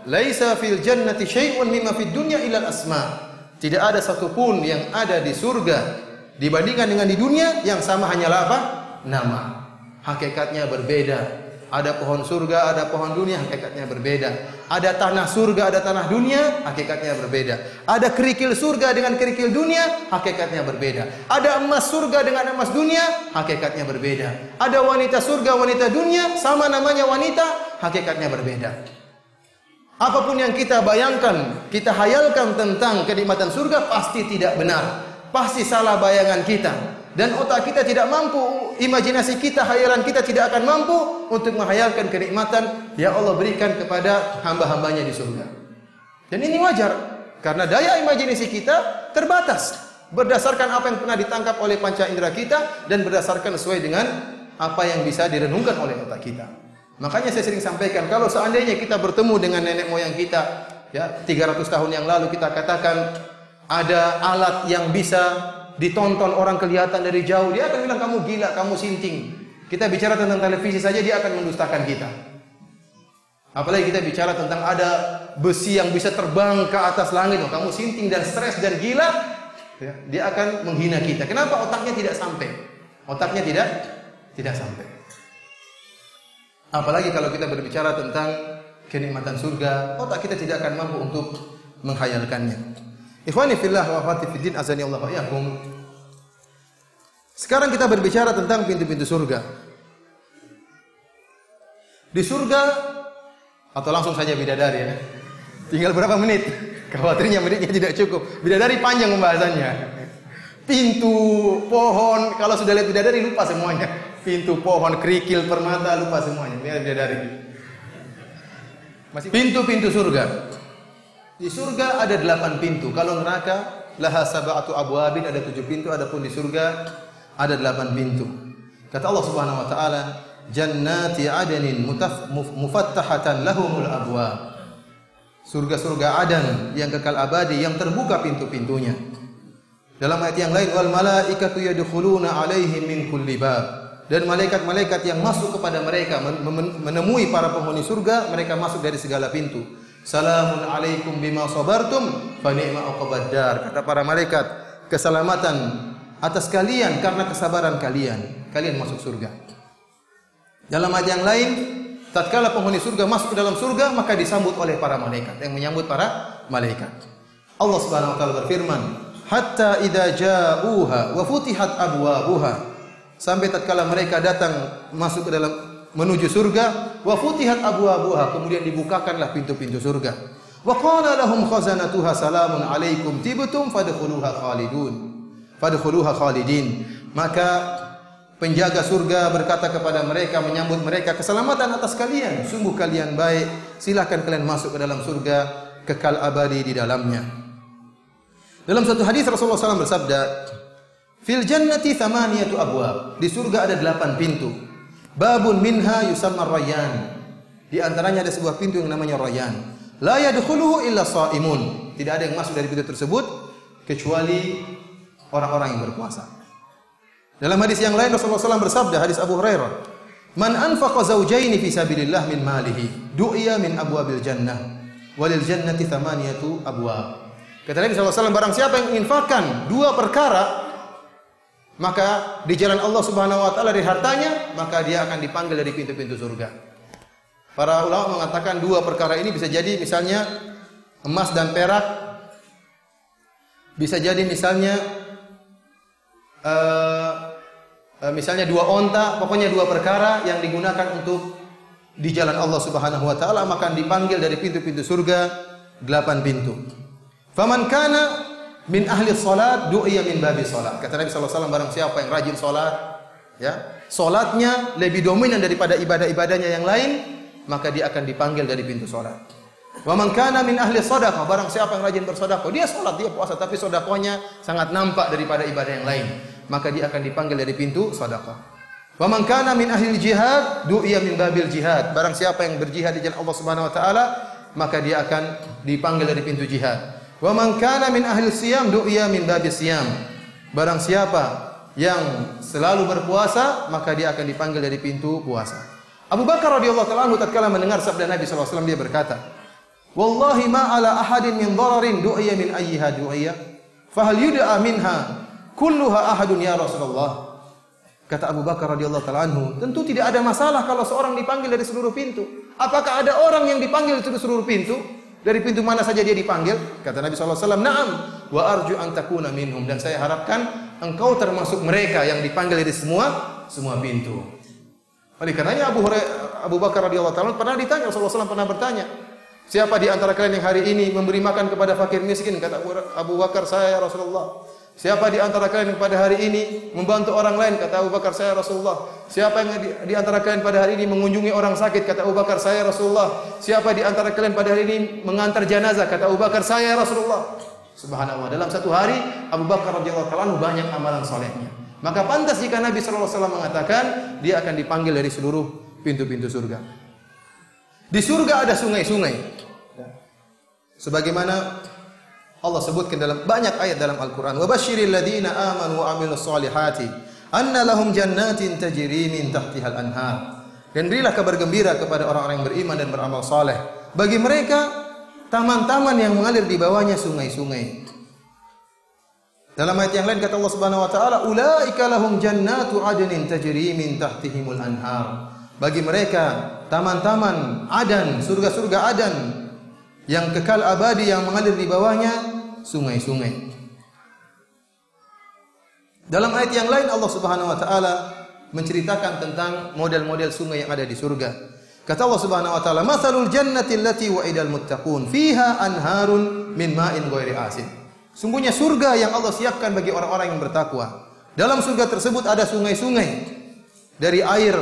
S1: "Laisa fil jannati syai'un mimma fid dunya illa al-asma." Tidak ada satupun yang ada di surga dibandingkan dengan di dunia yang sama, hanyalah apa? Nama. Hakikatnya berbeda. Ada pohon surga, ada pohon dunia, hakikatnya berbeda. Ada tanah surga, ada tanah dunia, hakikatnya berbeda. Ada kerikil surga dengan kerikil dunia, hakikatnya berbeda. Ada emas surga dengan emas dunia, hakikatnya berbeda. Ada wanita surga, wanita dunia, sama namanya wanita, hakikatnya berbeda. Apapun yang kita bayangkan, kita hayalkan tentang kenikmatan surga, pasti tidak benar. Pasti salah bayangan kita. Dan otak kita tidak mampu, imajinasi kita, hayalan kita tidak akan mampu untuk menghayalkan kenikmatan yang Allah berikan kepada hamba-hambanya di surga. Dan ini wajar, karena daya imajinasi kita terbatas berdasarkan apa yang pernah ditangkap oleh panca indera kita dan berdasarkan sesuai dengan apa yang bisa direnungkan oleh otak kita. Makanya saya sering sampaikan, kalau seandainya kita bertemu dengan nenek moyang kita, ya 300 tahun yang lalu, kita katakan ada alat yang bisa ditonton orang kelihatan dari jauh, dia akan bilang kamu gila, kamu sinting. Kita bicara tentang televisi saja dia akan mendustakan kita. Apalagi kita bicara tentang ada besi yang bisa terbang ke atas langit, oh, kamu sinting dan stres dan gila, ya, dia akan menghina kita. Kenapa? Otaknya tidak sampai. Otaknya tidak sampai. Apalagi kalau kita berbicara tentang kenikmatan surga, otak kita tidak akan mampu untuk menghayalkannya. Ikhwani fillah wa akhwati fiddin, azani Allah wa iyyakum. Sekarang kita berbicara tentang pintu-pintu surga. Di surga, atau langsung saja bidadari ya. Tinggal berapa menit? Khawatirnya menitnya tidak cukup. Bidadari panjang pembahasannya. Pintu, pohon, kalau sudah lihat bidadari lupa semuanya. Pintu, pohon, kerikil, permata, lupa semuanya. Lihat bidadari. Pintu-pintu surga. Di surga ada 8 pintu. Kalau neraka laha sab'atu abwabin, ada 7 pintu. Adapun di surga ada 8 pintu. Kata Allah Subhanahu wa taala, "Jannati 'adnin mufattahatan lahumul abwab." Surga-surga Adan yang kekal abadi yang terbuka pintu-pintunya. Dalam ayat yang lain, "Wal malaikatu yadkhuluna 'alaihim min kulli bab." Dan malaikat-malaikat yang masuk kepada mereka menemui para penghuni surga, mereka masuk dari segala pintu. Salamun alaikum bima sabartum fa ni'ma uqbad dar. Kata para malaikat, keselamatan atas kalian karena kesabaran kalian. Kalian masuk surga. Dalam ayat yang lain, tatkala penghuni surga masuk ke dalam surga, maka disambut oleh para malaikat. Yang menyambut para malaikat, Allah Subhanahu wa taala berfirman, "Hatta idza ja'uha wa futihat abwabuha." Sampai tatkala mereka datang masuk ke dalam menuju surga, wa futihat abwabuha, kemudian dibukakanlah pintu-pintu surga. Wa qala lahum khazanatuha salamun alaikum tibtum fadkhuluha khalidin. Maka Penjaga surga berkata kepada mereka, menyambut mereka, keselamatan atas kalian. Sungguh kalian baik. Silakan kalian masuk ke dalam surga, kekal abadi di dalamnya. Dalam satu hadis Rasulullah SAW bersabda, fil jannati thamaniyatu abwab. Di surga ada 8 pintu. Babun minha yusamma rayyan. Di antaranya ada sebuah pintu yang namanya Rayyan. La yadkhuluhu illa shaimun. Tidak ada yang masuk dari pintu tersebut kecuali orang-orang yang berpuasa. Dalam hadis yang lain Rasulullah SAW bersabda, hadis Abu Hurairah, man anfaqa zawjaini fi sabilillah min malihi du'iya min abwabil jannah walil jannati thamaniyatu abwab. Kata Nabi SAW, barang siapa yang menginfakkan 2 perkara maka di jalan Allah Subhanahu wa taala dari hartanya, maka dia akan dipanggil dari pintu-pintu surga. Para ulama mengatakan 2 perkara ini bisa jadi misalnya emas dan perak, bisa jadi misalnya misalnya 2 onta, pokoknya 2 perkara yang digunakan untuk di jalan Allah Subhanahu wa taala, maka dipanggil dari pintu-pintu surga 8 pintu. Faman kana min ahli salat du'iya min babi salat. Kata Nabi sallallahu alaihi wasallam, barang siapa yang rajin salat, ya, salatnya lebih dominan daripada ibadah-ibadahnya yang lain, maka dia akan dipanggil dari pintu salat. Wa man kana min ahli shadaqah, barang siapa yang rajin bersedekah, dia salat, dia puasa, tapi sedekahnya sangat nampak daripada ibadah yang lain, maka dia akan dipanggil dari pintu sedekah. Wa man kana min ahli jihad du'iya min babil jihad, barang siapa yang berjihad di jalan Allah Subhanahu wa taala, maka dia akan dipanggil dari pintu jihad. Wa man kana min ahli siyam du'iya min babis siyam, barang siapa yang selalu berpuasa, maka dia akan dipanggil dari pintu puasa. Abu Bakar radhiyallahu taala anhu tatkala mendengar sabda Nabi sallallahu alaihi wasallam, dia berkata, wallahi ma ala ahadin min dhararin du'iya min ayyiha du'iya fahal yud'a minha kulluha ahadun ya Rasulullah. Kata Abu Bakar radhiyallahu taala anhu, tentu tidak ada masalah kalau seorang dipanggil dari seluruh pintu. Apakah ada orang yang dipanggil dari seluruh pintu? Dari pintu mana saja dia dipanggil? Kata Nabi sallallahu alaihi wasallam, "Na'am, wa arju an takuna minhum." Dan saya harapkan engkau termasuk mereka yang dipanggil dari semua pintu. Oleh karenanya Abu Bakar radhiyallahu taala pernah ditanya, Rasulullah SAW pernah bertanya, siapa di antara kalian yang hari ini memberi makan kepada fakir miskin? Kata Abu Bakar, saya ya Rasulullah. Siapa di antara kalian yang pada hari ini membantu orang lain? Kata Abu Bakar, saya Rasulullah. Siapa yang di antara kalian pada hari ini mengunjungi orang sakit? Kata Abu Bakar, saya Rasulullah. Siapa di antara kalian pada hari ini mengantar jenazah? Kata Abu Bakar, saya Rasulullah. Subhanallah, dalam satu hari Abu Bakar radhiyallahu anhu banyak amalan solehnya. Maka pantas jika Nabi sallallahu alaihi wasallam mengatakan dia akan dipanggil dari seluruh pintu-pintu surga. Di surga ada sungai-sungai. Sebagaimana Allah sebutkan dalam banyak ayat dalam Al-Qur'an, "Wa basyiril ladzina amanu wa 'amilus solihati anna lahum jannatin tajri min tahtihal anhar." Dan berilah kabar gembira kepada orang-orang yang beriman dan beramal saleh. Bagi mereka taman-taman yang mengalir di bawahnya sungai-sungai. Dalam ayat yang lain kata Allah Subhanahu wa taala, "Ulaika lahum jannatu 'adnin tajri min tahtihimul anhar." Bagi mereka taman-taman Adan, surga-surga Adan yang kekal abadi yang mengalir di bawahnya sungai-sungai. Dalam ayat yang lain Allah Subhanahu wa taala menceritakan tentang model-model sungai yang ada di surga. Kata Allah Subhanahu wa taala, "Matsalul jannati allati wa'idal muttaqun fiha anharun min ma'in ghairi asin." Sungguhnya surga yang Allah siapkan bagi orang-orang yang bertakwa. Dalam surga tersebut ada sungai-sungai dari air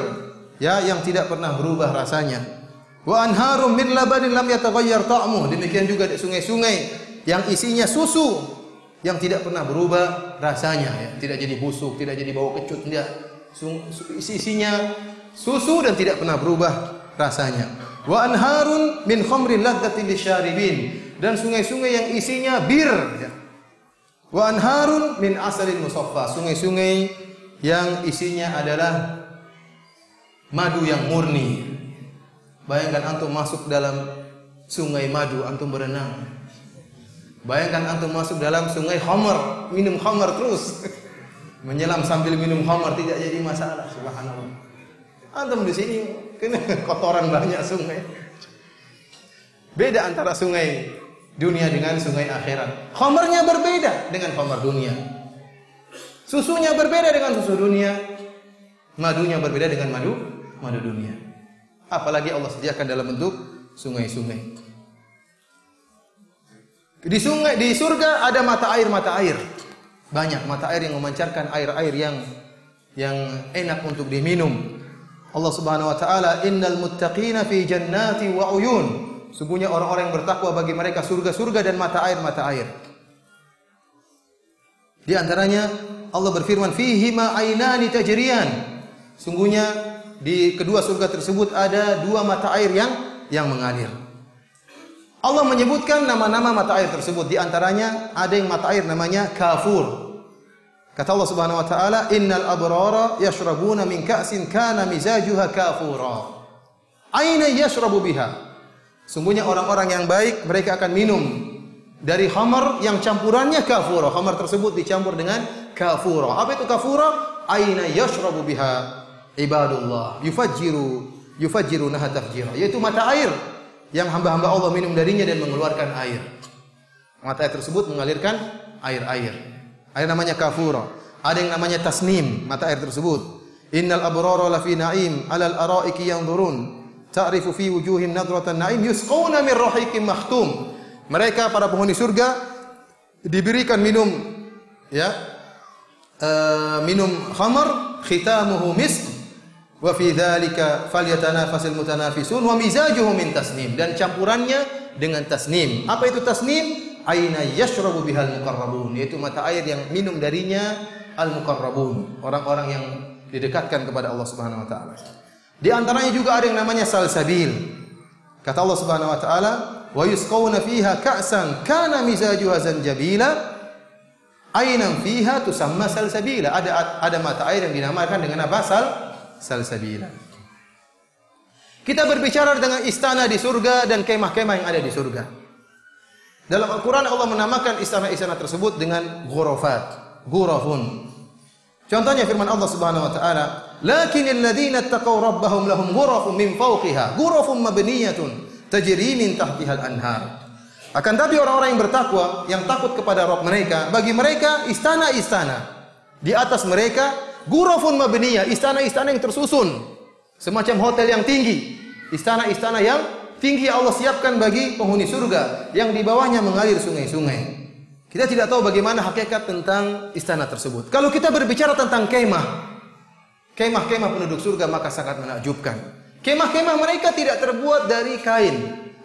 S1: ya yang tidak pernah berubah rasanya. Wa anharum min labanin lam yataghayyar ta'muh. Demikian juga ada sungai-sungai yang isinya susu yang tidak pernah berubah rasanya, ya. Tidak jadi busuk, tidak jadi bau kecut, tidak. Isinya susu dan tidak pernah berubah rasanya. Wa anharun min khamrin ladzatin lisyaribin. Dan sungai-sungai yang isinya bir, ya. Wa anharun min asalin musaffa. Sungai-sungai yang isinya adalah madu yang murni. Bayangkan antum masuk dalam sungai madu, antum berenang. Bayangkan antum masuk dalam sungai khamar, minum khamar terus. Menyelam sambil minum khamar tidak jadi masalah, subhanallah. Antum di sini kena kotoran banyak sungai. Beda antara sungai dunia dengan sungai akhirat. Khamarnya berbeda dengan khamar dunia. Susunya berbeda dengan susu dunia. Madunya berbeda dengan madu dunia. Apalagi Allah sediakan dalam bentuk sungai-sungai. Di surga ada mata air. Banyak mata air yang memancarkan air-air yang yang enak untuk diminum. Allah Subhanahu wa taala, "Innal muttaqina fi jannati wa uyun." Sungguhnya orang-orang yang bertakwa bagi mereka surga-surga dan mata air. Di antaranya Allah berfirman, "Fihima ainani tajriyan." Sungguhnya di kedua surga tersebut ada dua mata air yang mengalir. Allah menyebutkan nama-nama mata air tersebut. Di antaranya ada yang mata air namanya kafur. Kata Allah Subhanahu wa taala, "Innal abrara yashrabuna min ka'sin kana mizajuha kafura." Aina yashrabu biha. Sungguhnya orang-orang yang baik mereka akan minum dari khamar yang campurannya kafura. Khamar tersebut dicampur dengan kafura. Apa itu kafura? Aina yashrabu biha ibadullah yufajjirunaha tafjira. Yaitu mata air yang hamba-hamba Allah minum darinya dan mengeluarkan air. Mata air tersebut mengalirkan air-air. Air namanya kafura. Ada yang namanya tasnim, mata air tersebut. Innal abrara lafi na'im 'alal ara'iki yanzurun. Ta'rifu fi wujuhim nadratan na'im yusqawna min rahiqin makhtum. Mereka para penghuni surga diberikan minum minum khamar khitamuhu misk wa fi dzalika falyatanafasil mutanafisun wa mizajuhu min tasnim, dan campurannya dengan tasnim. Apa itu tasnim? Aina yashrabu bihal muqarrabun, yaitu mata air yang minum darinya al muqarrabun, orang-orang yang didekatkan kepada Allah Subhanahu wa taala. Di antaranya juga ada yang namanya salsabil. Kata Allah Subhanahu wa taala, "Wa yusqawna fiha ka'san kana mizajuha zanjabila." Ainan fiha tusamma salsabila. Ada mata air yang dinamakan dengan apa? Salsabila. Kita berbicara dengan istana di surga dan kemah-kemah yang ada di surga. Dalam Al-Quran Allah menamakan istana-istana tersebut dengan ghurafun. Contohnya firman Allah Subhanahu wa taala, "Lakinnal ladzina taqaw rabbahum lahum ghurafun min fawqiha, ghurafun mabniyatun tajri min tahtihal anhar." Akan tapi orang-orang yang bertakwa, yang takut kepada Rabb mereka, bagi mereka istana-istana. Di atas mereka ghurafun mabniyah, istana-istana yang tersusun, semacam hotel yang tinggi. Istana-istana yang tinggi Allah siapkan bagi penghuni surga, yang di bawahnya mengalir sungai-sungai. Kita tidak tahu bagaimana hakikat tentang istana tersebut. Kalau kita berbicara tentang kemah-kemah penduduk surga, maka sangat menakjubkan. Kemah-kemah mereka tidak terbuat dari kain,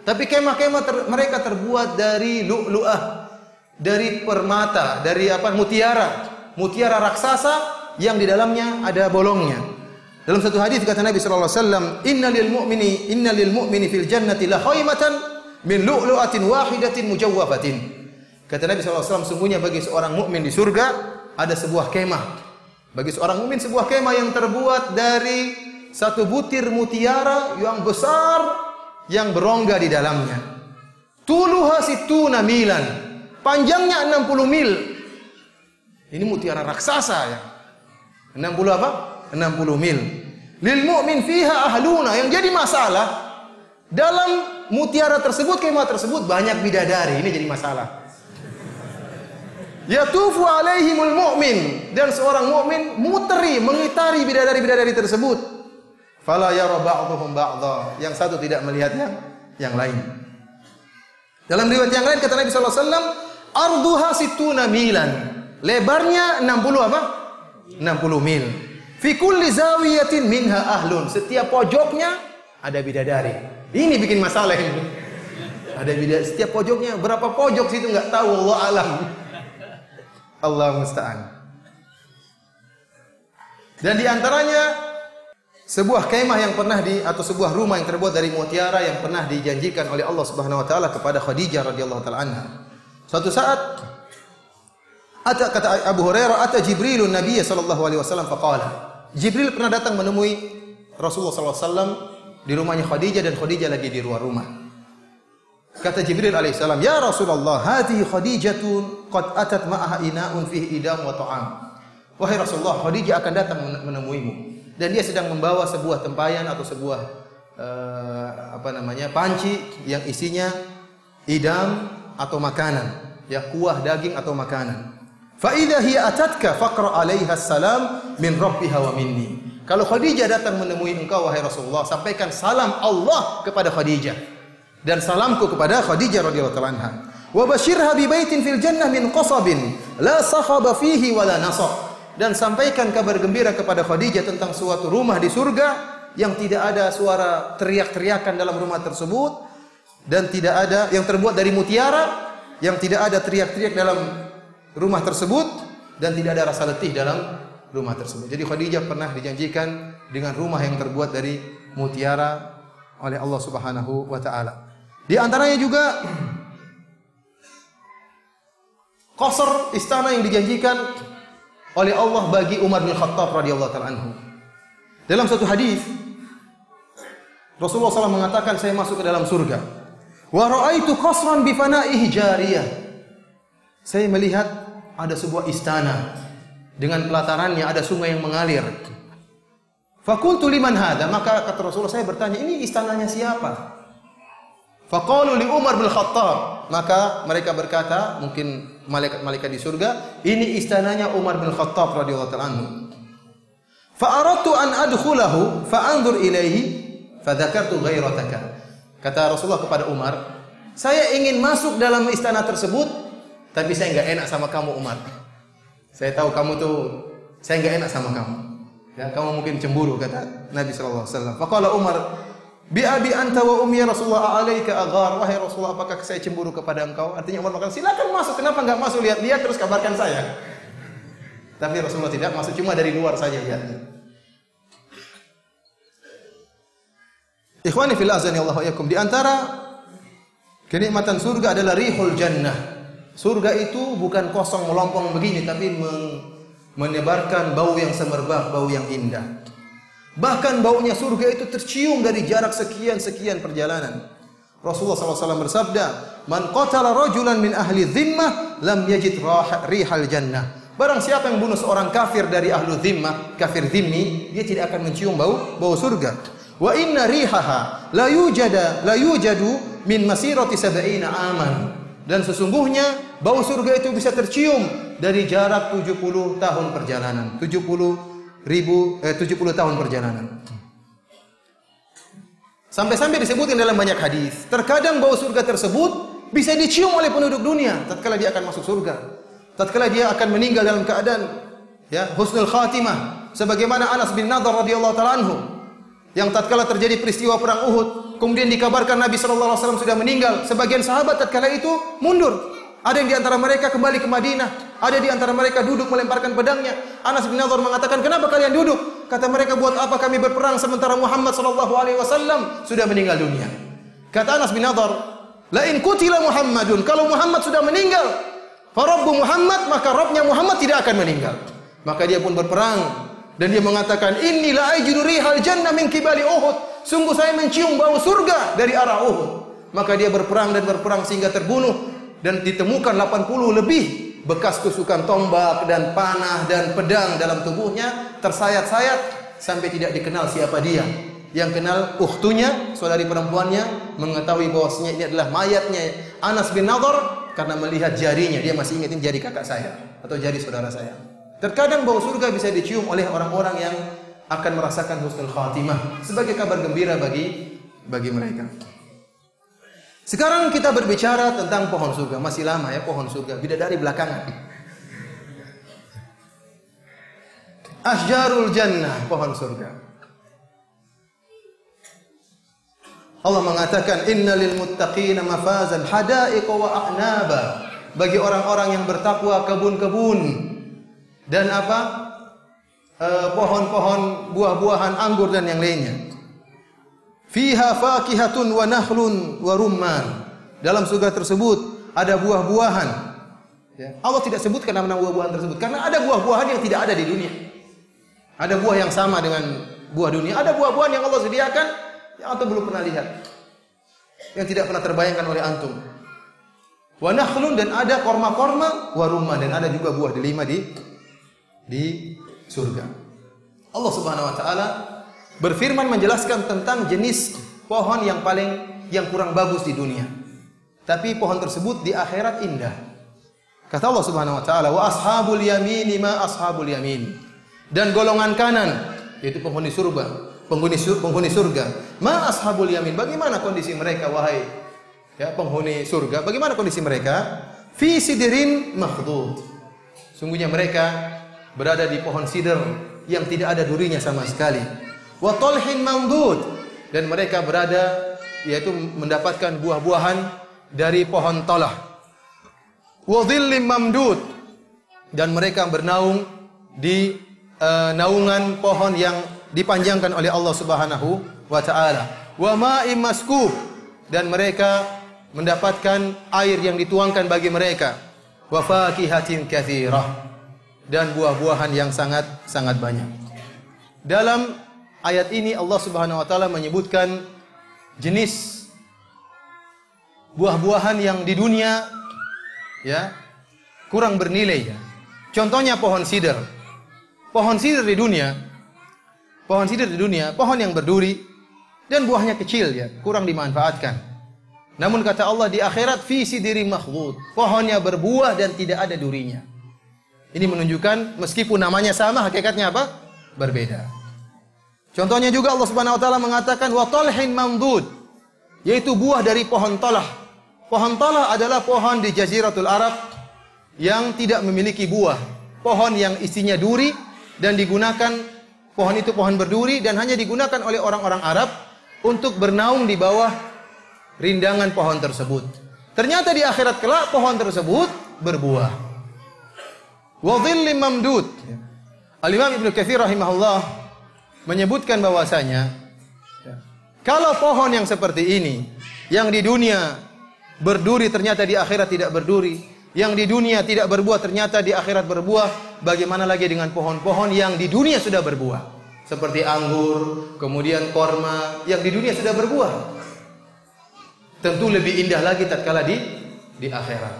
S1: tapi kemah-kemah mereka terbuat dari lu'lu'ah, dari permata, dari mutiara raksasa yang di dalamnya ada bolongnya. Dalam satu hadis kata Nabi sallallahu alaihi wasallam, "Inna lil mu'mini fil jannati la khaymatan min lu'lu'atin wahidatin mujawwafatin." Kata Nabi sallallahu alaihi wasallam, sungguhnya bagi seorang mukmin di surga ada sebuah kemah. Bagi seorang mukmin sebuah kemah yang terbuat dari satu butir mutiara yang besar yang berongga di dalamnya. Tuluha situna milan. Panjangnya 60 mil. Ini mutiara raksasa ya. 60 apa? 60 mil. Lil mu'min fiha ahluna. Yang jadi masalah, dalam mutiara tersebut, kemah tersebut banyak bidadari. Ini jadi masalah. Yatufu alaihimul mu'min, dan seorang mukmin mengitari bidadari-bidadari tersebut. Fala yara ba'dhum ba'dha. Yang satu tidak melihat yang lain. Dalam riwayat yang lain kata Nabi sallallahu alaihi wasallam, arduha situna milan. Lebarnya 60 apa? 60 mil. Fi kulli zawiyatin minha ahlun. Setiap pojoknya ada bidadari. Ini bikin masalah ini. Ada bidadari setiap pojoknya. Berapa pojok situ enggak tahu, Allah alam. Allah musta'an. Dan di antaranya sebuah kemah yang pernah atau sebuah rumah yang terbuat dari mutiara yang pernah dijanjikan oleh Allah Subhanahu wa taala kepada Khadijah radhiyallahu taala anha. Suatu saat kata Abu Hurairah, "Ata Jibrilun Nabiy sallallahu alaihi wasallam faqala." Jibril pernah datang menemui Rasulullah sallallahu alaihi wasallam di rumahnya Khadijah, dan Khadijah lagi di luar rumah. Kata Jibril alaihissalam, "Ya Rasulullah, hadhihi Khadijatun qad atat ma'aha ina'un fihi idam wa ta'am." Wahai Rasulullah, Khadijah akan datang menemuimu, dan dia sedang membawa sebuah tempayan atau sebuah panci yang isinya idam atau makanan, ya kuah daging atau makanan. Fa idza hiya atatka faqra 'alaiha salam min rabbiha wa minni. Kalau Khadijah datang menemui engkau wahai Rasulullah, sampaikan salam Allah kepada Khadijah dan salamku kepada Khadijah radhiyallahu ta'ala anha. Wa basyirha bi baitin fil jannah min qasabin la sakhaba fihi wala nasab. dan sampaikan kabar gembira kepada Khadijah tentang suatu rumah di surga yang tidak ada suara teriak-teriakan dalam rumah tersebut dan tidak ada yang terbuat dari mutiara, yang tidak ada teriak-teriak dalam rumah tersebut dan tidak ada rasa letih dalam rumah tersebut. Jadi Khadijah pernah dijanjikan dengan rumah yang terbuat dari mutiara oleh Allah Subhanahu wa taala. Di antaranya juga qasr, istana yang dijanjikan oleh Allah bagi Umar bin Khattab radhiyallahu taala anhu. Dalam satu hadis Rasulullah SAW mengatakan, saya masuk ke dalam surga. Wa ra'aitu qasran bi fana'ihi jariyah. Saya melihat ada sebuah istana dengan pelatarannya ada sungai yang mengalir. Faqultu liman hadha? Maka kata Rasulullah, saya bertanya, ini istananya siapa? Faqalu li Umar bin Khattab. Maka mereka berkata, mungkin malaikat-malaikat di surga, ini istananya Umar bin Khattab radhiyallahu ta'ala anhu. Fa aradtu an adkhulahu fa anzur ilaihi fa dzakartu ghairataka. Kata Rasulullah kepada Umar, saya ingin masuk dalam istana tersebut, tapi saya enggak enak sama kamu Umar. Saya tahu kamu tuh, saya enggak enak sama kamu. Ya, kamu mungkin cemburu, kata Nabi sallallahu alaihi wasallam. Faqala Umar, bi abi anta wa ummi Rasulullah alaika aghar. Wahai Rasulullah, apakah saya cemburu kepada engkau? Artinya Umar mengatakan, silakan masuk, kenapa enggak masuk, lihat-lihat terus kabarkan saya. Tapi Rasulullah tidak masuk, cuma dari luar saja lihatnya. Ikhwani fil azani Allah wa yakum, di antara kenikmatan surga adalah rihul jannah. Surga itu bukan kosong melompong begini, tapi menyebarkan bau yang semerbak, bau yang indah. Bahkan baunya surga itu tercium dari jarak sekian perjalanan. Rasulullah SAW bersabda, "Man qatala rajulan min ahli dhimmah lam yajid rihal jannah." Barang siapa yang bunuh seorang kafir dari ahlu dhimmah, kafir dhimmi, dia tidak akan mencium bau surga. Wa inna rihaha la yujadu min masirati sab'ina aman. Dan sesungguhnya bau surga itu bisa tercium dari jarak 70 tahun perjalanan. 70 tahun perjalanan. Sampai-sampai disebutkan dalam banyak hadis, terkadang bau surga tersebut bisa dicium oleh penduduk dunia tatkala dia akan masuk surga. Tatkala dia akan meninggal dalam keadaan husnul khatimah, sebagaimana Anas bin Nadhr radhiyallahu taala anhu yang tatkala terjadi peristiwa perang Uhud, kemudian dikabarkan Nabi sallallahu alaihi wasallam sudah meninggal. Sebagian sahabat tatkala itu mundur. Ada yang di antara mereka kembali ke Madinah, ada di antara mereka duduk melemparkan pedangnya. Anas bin Nadhr mengatakan, "Kenapa kalian duduk?" Kata mereka, "Buat apa kami berperang sementara Muhammad sallallahu alaihi wasallam sudah meninggal dunia?" Kata Anas bin Nadhr, "La in qutila Muhammadun," kalau Muhammad sudah meninggal, fa rabbu Muhammad, maka Rabbnya Muhammad tidak akan meninggal. Maka dia pun berperang. Dan dia mengatakan, "Inni la ajidu rihal jannah min qibali Uhud." Sungguh saya mencium bau surga dari arah Uhud. Maka dia berperang sehingga terbunuh dan ditemukan 80 lebih bekas tusukan tombak dan panah dan pedang dalam tubuhnya, tersayat-sayat sampai tidak dikenal siapa dia. Yang kenal ukhtunya, saudari perempuannya, mengetahui bahwasanya ini adalah mayatnya Anas bin Nadhr karena melihat jarinya. Dia masih ingat ini jari kakak saya atau jari saudara saya. Terkadang bau surga bisa dicium oleh orang-orang yang akan merasakan husnul khatimah sebagai kabar gembira bagi mereka. Sekarang kita berbicara tentang pohon surga. Masih lama ya pohon surga, bidadari belakangan. Asjarul jannah, pohon surga. Allah mengatakan, "Innalil muttaqina mafazan hadaiqa wa a'naba." Bagi orang-orang yang bertakwa, kebun-kebun dan pohon-pohon buah-buahan anggur dan yang lainnya. Fiha fakihatun wa nakhlun wa rumman. Dalam surga tersebut ada buah-buahan. Allah tidak sebutkan nama buah-buahan tersebut karena ada buah-buahan yang tidak ada di dunia. Ada buah yang sama dengan buah dunia, ada buah-buahan yang Allah sediakan yang antum belum pernah lihat, yang tidak pernah terbayangkan oleh antum. Wa nakhlun, dan ada korma-korma, wa rumman, dan ada juga buah delima di surga. Allah Subhanahu wa taala berfirman menjelaskan tentang jenis pohon yang kurang bagus di dunia. Tapi pohon tersebut di akhirat indah. Kata Allah Subhanahu wa taala, "Wa ashabul yamini ma ashabul yamin." Dan golongan kanan, yaitu penghuni surga, ma ashabul yamin. Bagaimana kondisi mereka wahai penghuni surga? Bagaimana kondisi mereka? Fi sidrin makhdud. Sungguhnya mereka berada di pohon sidr yang tidak ada durinya sama sekali. Wa talhin mamdud, dan mereka berada yaitu mendapatkan buah-buahan dari pohon talah. Wa dhillim mamdud, dan mereka bernaung di naungan pohon yang dipanjangkan oleh Allah Subhanahu wa taala. Wa ma'im maskub, dan mereka mendapatkan air yang dituangkan bagi mereka. Wa fakihatin katsirah, dan buah-buahan yang sangat banyak. Dalam ayat ini Allah Subhanahu wa taala menyebutkan jenis buah-buahan yang di dunia ya kurang bernilai ya. Contohnya pohon sidr. Pohon sidr di dunia, pohon yang berduri dan buahnya kecil ya, kurang dimanfaatkan. Namun kata Allah di akhirat fi sidri makhdud, pohonnya berbuah dan tidak ada durinya. Ini menunjukkan meskipun namanya sama, hakikatnya apa? Berbeda. Contohnya juga Allah Subhanahu wa taala mengatakan wa talhin mamdud, yaitu buah dari pohon talah. Pohon talah adalah pohon di Jaziratul Arab yang tidak memiliki buah. Pohon yang isinya duri dan digunakan, pohon itu pohon berduri dan hanya digunakan oleh orang-orang Arab untuk bernaung di bawah rindangan pohon tersebut. Ternyata di akhirat kelak pohon tersebut berbuah. Wa dhillim mamdud. Al-Imam Ibnu Katsir rahimahullah menyebutkan bahwasanya kalau pohon yang seperti ini yang di dunia berduri ternyata di akhirat tidak berduri, yang di dunia tidak berbuah ternyata di akhirat berbuah, bagaimana lagi dengan pohon-pohon yang di dunia sudah berbuah seperti anggur, kemudian korma yang di dunia sudah berbuah. Tentu lebih indah lagi tatkala di akhirat.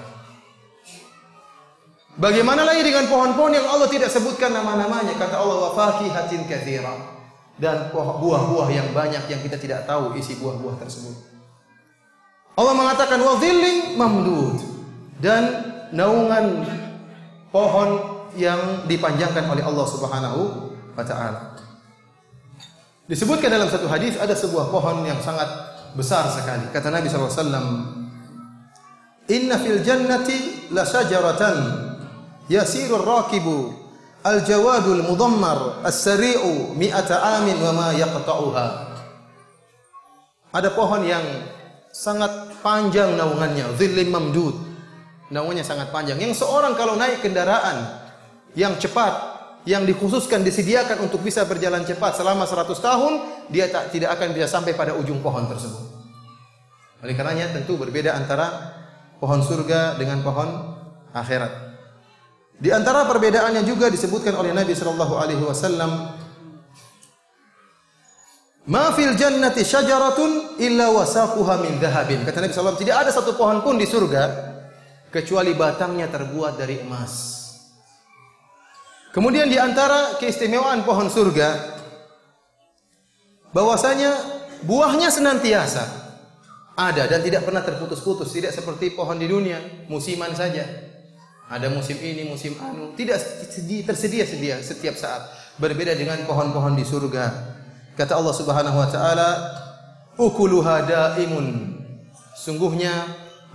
S1: Bagaimana lagi dengan pohon-pohon yang Allah tidak sebutkan nama-namanya? Kata Allah wa fakihatin katsira, dan buah-buah yang banyak yang kita tidak tahu isi buah-buah tersebut. Allah mengatakan wa dhillim mamdud, dan naungan pohon yang dipanjangkan oleh Allah Subhanahu wa taala. Disebutkan dalam satu hadis ada sebuah pohon yang sangat besar sekali. Kata Nabi sallallahu alaihi wasallam, "Inna fil jannati la syajaratan yasirur rakibu al-jawadul mudammar as-sari'u mi'ata amin wa ma yaqta'uha." Ada pohon yang sangat panjang naungannya, dhillim mamdud. Naungannya sangat panjang. Yang seorang kalau naik kendaraan yang cepat, yang dikhususkan disediakan untuk bisa berjalan cepat selama 100 tahun, dia tidak akan bisa sampai pada ujung pohon tersebut. Oleh karenanya tentu berbeda antara pohon surga dengan pohon akhirat. Di antara perbedaannya juga disebutkan oleh Nabi sallallahu alaihi wasallam, "Ma fil jannati syajaratun illa wasaquha min dhahabin." Kata Nabi sallallahu alaihi wasallam, tidak ada satu pohon pun di surga kecuali batangnya terbuat dari emas. Kemudian di antara keistimewaan pohon surga bahwasanya buahnya senantiasa ada dan tidak pernah terputus-putus, tidak seperti pohon di dunia, musiman saja. Ada musim ini, musim anu, tidak tersedia setiap saat. Berbeda dengan pohon-pohon di surga. Kata Allah Subhanahu wa taala, "Ukuluha daimun." Sungguhnya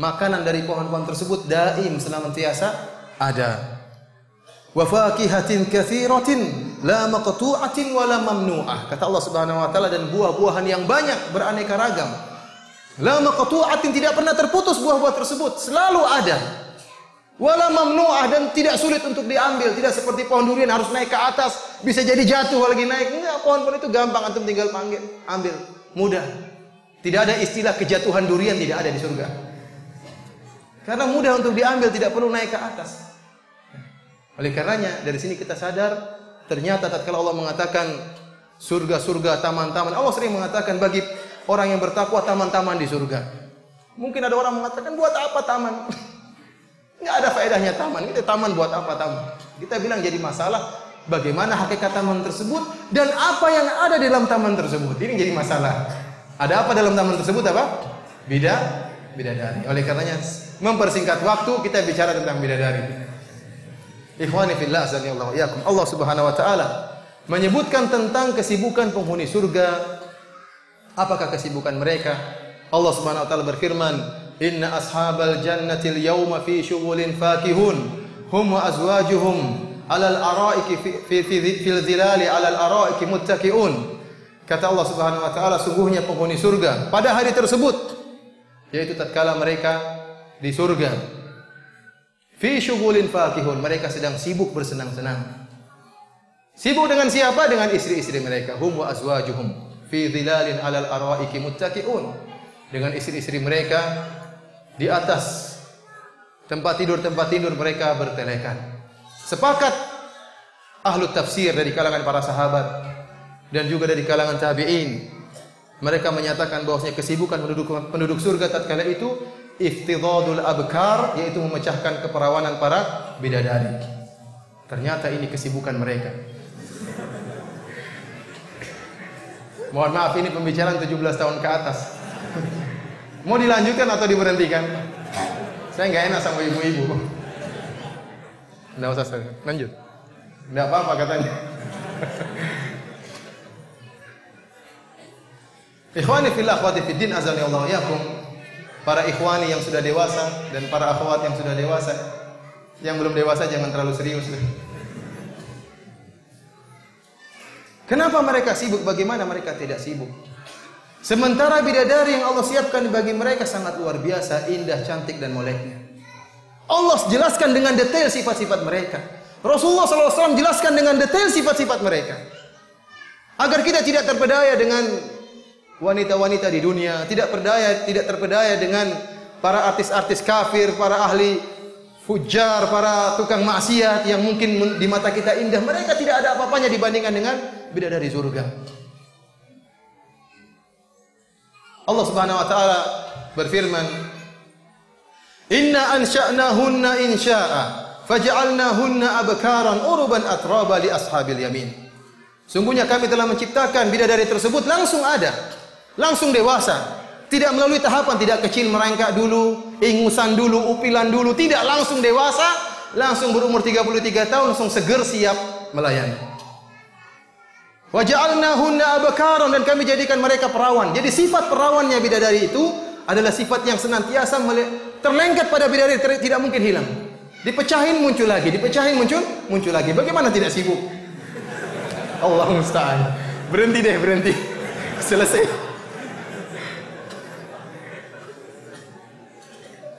S1: makanan dari pohon-pohon tersebut daim, senantiasa ada. Wa fakihatin katsiratin la maqtu'atin wa la mamnu'ah. Kata Allah Subhanahu wa taala, dan buah-buahan yang banyak beraneka ragam. La maqtu'atin, tidak pernah terputus buah-buah tersebut, selalu ada. Wala mamnu'ah, dan tidak sulit untuk diambil, tidak seperti pohon durian harus naik ke atas, bisa jadi jatuh lagi naik. Enggak, pohon-pohon itu gampang, antum tinggal ambil, mudah. Tidak ada istilah kejatuhan durian, tidak ada di surga. Karena mudah untuk diambil, tidak perlu naik ke atas. Oleh karenanya dari sini kita sadar ternyata tatkala Allah mengatakan surga-surga, taman-taman, Allah sering mengatakan bagi orang yang bertakwa taman-taman di surga. Mungkin ada orang mengatakan buat apa taman? Enggak ada faedahnya taman. Kita taman buat apa taman? Kita bilang jadi masalah bagaimana hakikat taman tersebut dan apa yang ada di dalam taman tersebut. Ini jadi masalah. Ada apa dalam taman tersebut apa? Bidadari. Oleh karenanya mempersingkat waktu kita bicara tentang bidadari. Ikhwani fillah azanillahu iyyakum. Allah Subhanahu wa taala menyebutkan tentang kesibukan penghuni surga. Apakah kesibukan mereka? Allah Subhanahu wa taala berfirman, "Inna ashabal jannatil yawma fi syughulin fakihun hum wa azwajuhum 'alal araiki fil zilali 'alal araiki muttaqi'un. Kata Allah Subhanahu wa taala, sungguhnya penghuni surga pada hari tersebut, yaitu tatkala mereka di surga, fi syughulin fakihun, mereka sedang sibuk bersenang-senang. Sibuk dengan siapa? Dengan istri-istri mereka. Hum wa azwajuhum fi zilalin 'alal araiki muttaqi'un. Dengan istri-istri mereka di atas tempat tidur mereka bertelekan. Sepakat ahlu tafsir dari kalangan para sahabat dan juga dari kalangan tabi'in, mereka menyatakan bahwasanya kesibukan penduduk surga tatkala itu iftidadul abkar, yaitu memecahkan keperawanan para bidadari. Ternyata ini kesibukan mereka. Mohon maaf, ini pembicaraan 17 tahun ke atas. Mau dilanjutkan atau diberhentikan? Saya nggak enak sama ibu-ibu. Nggak usah, lanjut. Nggak apa-apa katanya. Ikhwani fillah, akhwati fiddin, azani Allah yakum. Para ikhwani yang sudah dewasa dan para akhwat yang sudah dewasa. Yang belum dewasa jangan terlalu serius. Kenapa mereka sibuk? Bagaimana mereka tidak sibuk? Sementara bidadari yang Allah siapkan bagi mereka sangat luar biasa, indah, cantik dan moleknya. Allah jelaskan dengan detail sifat-sifat mereka. Rasulullah SAW jelaskan dengan detail sifat-sifat mereka. Agar kita tidak terpedaya dengan wanita-wanita di dunia, tidak terpedaya dengan para artis-artis kafir, para ahli fujar, para tukang maksiat yang mungkin di mata kita indah. Mereka tidak ada apa-apanya dibandingkan dengan bidadari surga. Allah Subhanahu wa taala berfirman, "Inna ansha'nahunna insya'a, faj'alnahunna abkaran uruban atraba li ashabil yamin." Sungguhnya kami telah menciptakan bidadari tersebut langsung ada, langsung dewasa. Tidak melalui tahapan, tidak kecil merangkak dulu, ingusan dulu, upilan dulu, tidak, langsung dewasa, langsung berumur 33 tahun, langsung seger siap melayani. Wa ja'alnahunna abkaran, dan kami jadikan mereka perawan. Jadi sifat perawannya bidadari itu adalah sifat yang senantiasa terlengket pada bidadari, tidak mungkin hilang. Dipecahin muncul lagi, dipecahin muncul lagi. Bagaimana tidak sibuk? Allahu musta'an. Berhenti deh, berhenti. Selesai.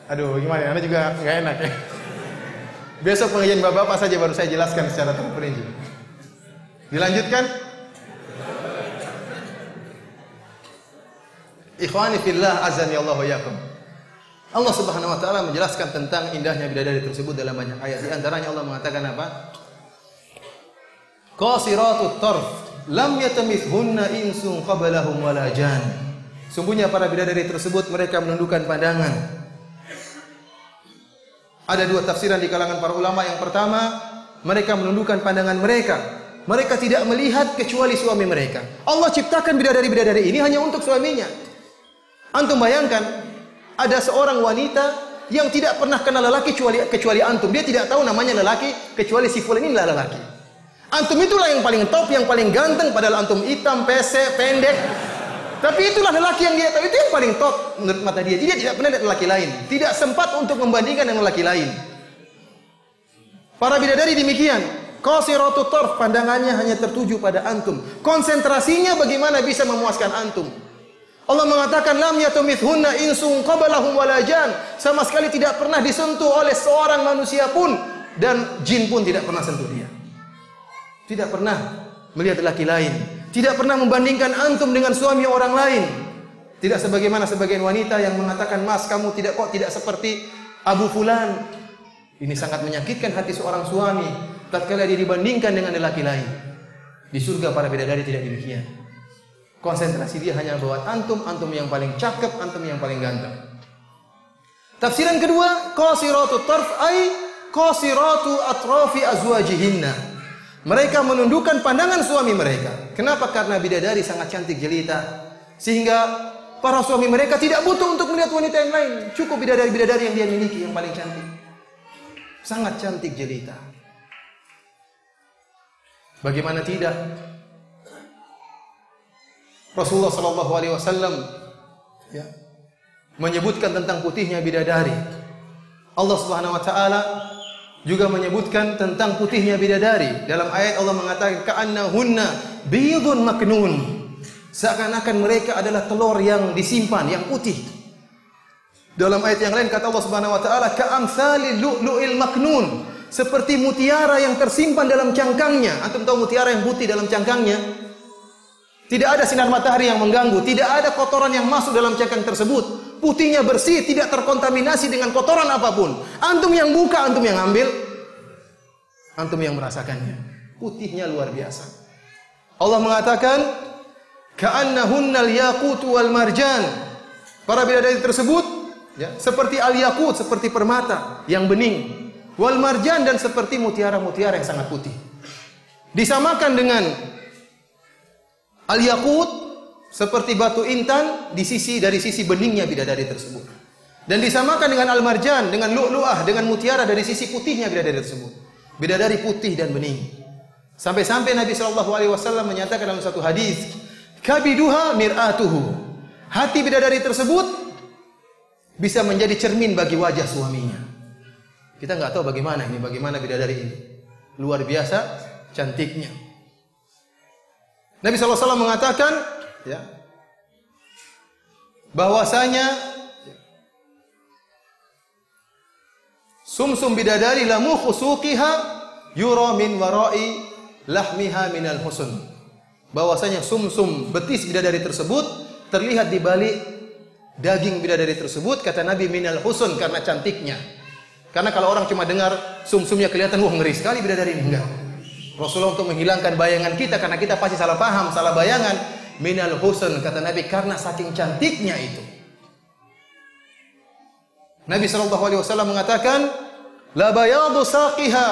S1: Aduh, gimana? Anda juga nggak enak ya. Besok pengajian bapak-bapak saja baru saya jelaskan secara terperinci. Dilanjutkan. Ikhwani fillah, azani Allah wa yakum. Allah Subhanahu wa taala menjelaskan tentang indahnya bidadari tersebut dalam banyak ayat. Di antaranya Allah mengatakan apa? Qasiratut tarf, lam yatamithunna insun qablahum wala jan. Sungguhnya para bidadari tersebut mereka menundukkan pandangan. Ada dua tafsiran di kalangan para ulama. Yang pertama, mereka menundukkan pandangan mereka. Mereka tidak melihat kecuali suami mereka. Allah ciptakan bidadari-bidadari ini hanya untuk suaminya. Antum bayangkan, ada seorang wanita yang tidak pernah kenal lelaki kecuali antum. Dia tidak tahu namanya lelaki kecuali si fulan ini adalah lelaki. Antum itulah yang paling top, yang paling ganteng, padahal antum hitam, pesek, pendek. Tapi itulah lelaki yang dia tahu, itu yang paling top menurut mata dia. Dia tidak pernah lihat lelaki lain. Tidak sempat untuk membandingkan dengan lelaki lain. Para bidadari demikian. Qasiratut tarf, pandangannya hanya tertuju pada antum. Konsentrasinya bagaimana bisa memuaskan antum. Allah mengatakan lam yatumithunna insun qablahum wala jan. Sama sekali tidak pernah disentuh oleh seorang manusia pun, dan jin pun tidak pernah sentuh dia. Tidak pernah melihat lelaki lain. Tidak pernah membandingkan antum dengan suami orang lain. Tidak sebagaimana sebagian wanita yang mengatakan, "Mas, kamu tidak seperti Abu Fulan." Ini sangat menyakitkan hati seorang suami tatkala dia dibandingkan dengan lelaki lain. Di surga para bidadari tidak demikian. Konsentrasi dia hanya buat antum yang paling cakep, antum yang paling ganteng. Tafsiran kedua, qasiratut tarf ay qasiratu atrafi azwajihinna. Mereka menundukkan pandangan suami mereka. Kenapa? Karena bidadari sangat cantik jelita, sehingga para suami mereka tidak butuh untuk melihat wanita yang lain. Cukup bidadari-bidadari yang dia miliki yang paling cantik. Sangat cantik jelita. Bagaimana tidak? Rasulullah sallallahu alaihi wasallam menyebutkan tentang putihnya bidadari. Allah Subhanahu wa taala juga menyebutkan tentang putihnya bidadari. Dalam ayat Allah mengatakan ka'annahunna bidun maknun. Seakan-akan mereka adalah telur yang disimpan, yang putih. Dalam ayat yang lain kata Allah Subhanahu wa taala ka'amsalil lu'lu'il maknun, seperti mutiara yang tersimpan dalam cangkangnya. Antum tahu mutiara yang putih dalam cangkangnya? Tidak ada sinar matahari yang mengganggu, tidak ada kotoran yang masuk dalam cangkang tersebut. Putihnya bersih, tidak terkontaminasi dengan kotoran apapun. Antum yang buka, antum yang ambil, antum yang merasakannya. Putihnya luar biasa. Allah mengatakan ka'annahunnal yaqut wal marjan. Para bidadari tersebut ya, seperti al-yaqut, seperti permata yang bening, wal marjan, dan seperti mutiara-mutiara yang sangat putih. Disamakan dengan al-yaqut seperti batu intan dari sisi beningnya bidadari tersebut. Dan disamakan dengan al-marjan, dengan lu'lu'ah, dengan mutiara dari sisi putihnya bidadari tersebut. Bidadari putih dan bening. Sampai-sampai Nabi SAW menyatakan dalam satu hadis, kabiduha mir'atuhu. Hati bidadari tersebut bisa menjadi cermin bagi wajah suaminya. Kita nggak tahu bagaimana bidadari ini. Luar biasa cantiknya. Nabi SAW mengatakan ya, bahwasanya sumsum bidadari lamu khusuqiha yura min warai lahmiha minal husn. Bahwasanya sumsum betis bidadari tersebut terlihat di balik daging bidadari tersebut, kata Nabi, minal husn, karena cantiknya. Karena kalau orang cuma dengar sumsumnya kelihatan, wah ngeri sekali bidadari ini, enggak. Rasulullah untuk menghilangkan bayangan kita, karena kita pasti salah paham, salah bayangan. Minal husn, kata Nabi, karena saking cantiknya itu. Nabi SAW mengatakan, la bayadu saqiha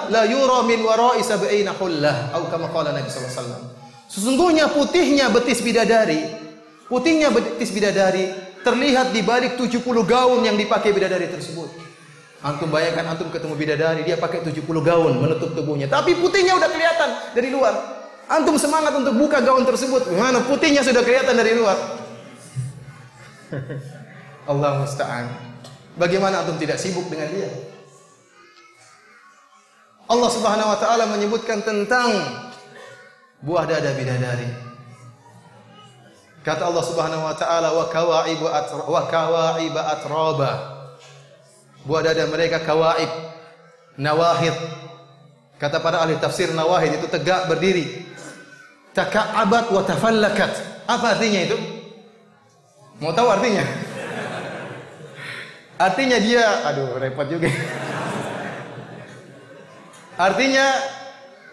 S1: la yura min wara'i sab'ina hullah, atau kama qala Nabi SAW. Sesungguhnya putihnya betis bidadari terlihat di balik 70 gaun yang dipakai bidadari tersebut. Antum bayangkan, antum ketemu bidadari, dia pakai 70 gaun menutup tubuhnya, tapi putihnya udah kelihatan dari luar. Antum semangat untuk buka gaun tersebut, mana putihnya sudah kelihatan dari luar. Allah musta'an. Bagaimana antum tidak sibuk dengan dia? Allah Subhanahu wa taala menyebutkan tentang buah dada bidadari. Kata Allah Subhanahu wa taala wa kawa'iba atraba. Buah dada mereka kawaib, nawahid. Kata para ahli tafsir, nawahid itu tegak berdiri. Taka'abat wa tafallakat. Apa artinya itu? Mau tahu artinya? Artinya dia, aduh repot juga. Artinya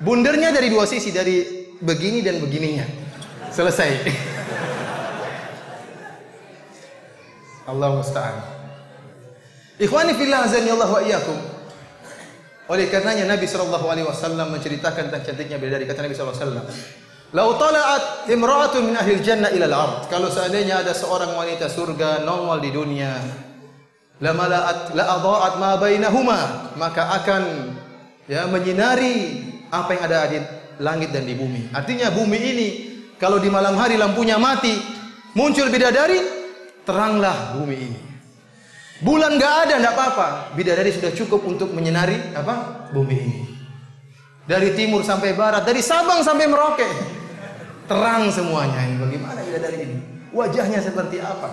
S1: bundernya dari dua sisi, dari begini dan begininya. Selesai. Allah musta'an. Ikhwani fillah azanillahu wa iyyakum. Oleh karenanya Nabi SAW menceritakan tentang cantiknya bidadari. Kata Nabi SAW, "Lau tala'at imra'atun min ahlil jannah ilal ard." Kalau seandainya ada seorang wanita surga nongol di dunia, la adha'at ma bainahuma, maka akan menyinari apa yang ada di langit dan di bumi. Artinya bumi ini kalau di malam hari lampunya mati, muncul bidadari, teranglah bumi ini. Bulan enggak ada, enggak apa-apa. Bidadari sudah cukup untuk menyinari bumi ini. Dari timur sampai barat, dari Sabang sampai Merauke. Terang semuanya. Ini bagaimana bidadari ini? Wajahnya seperti apa?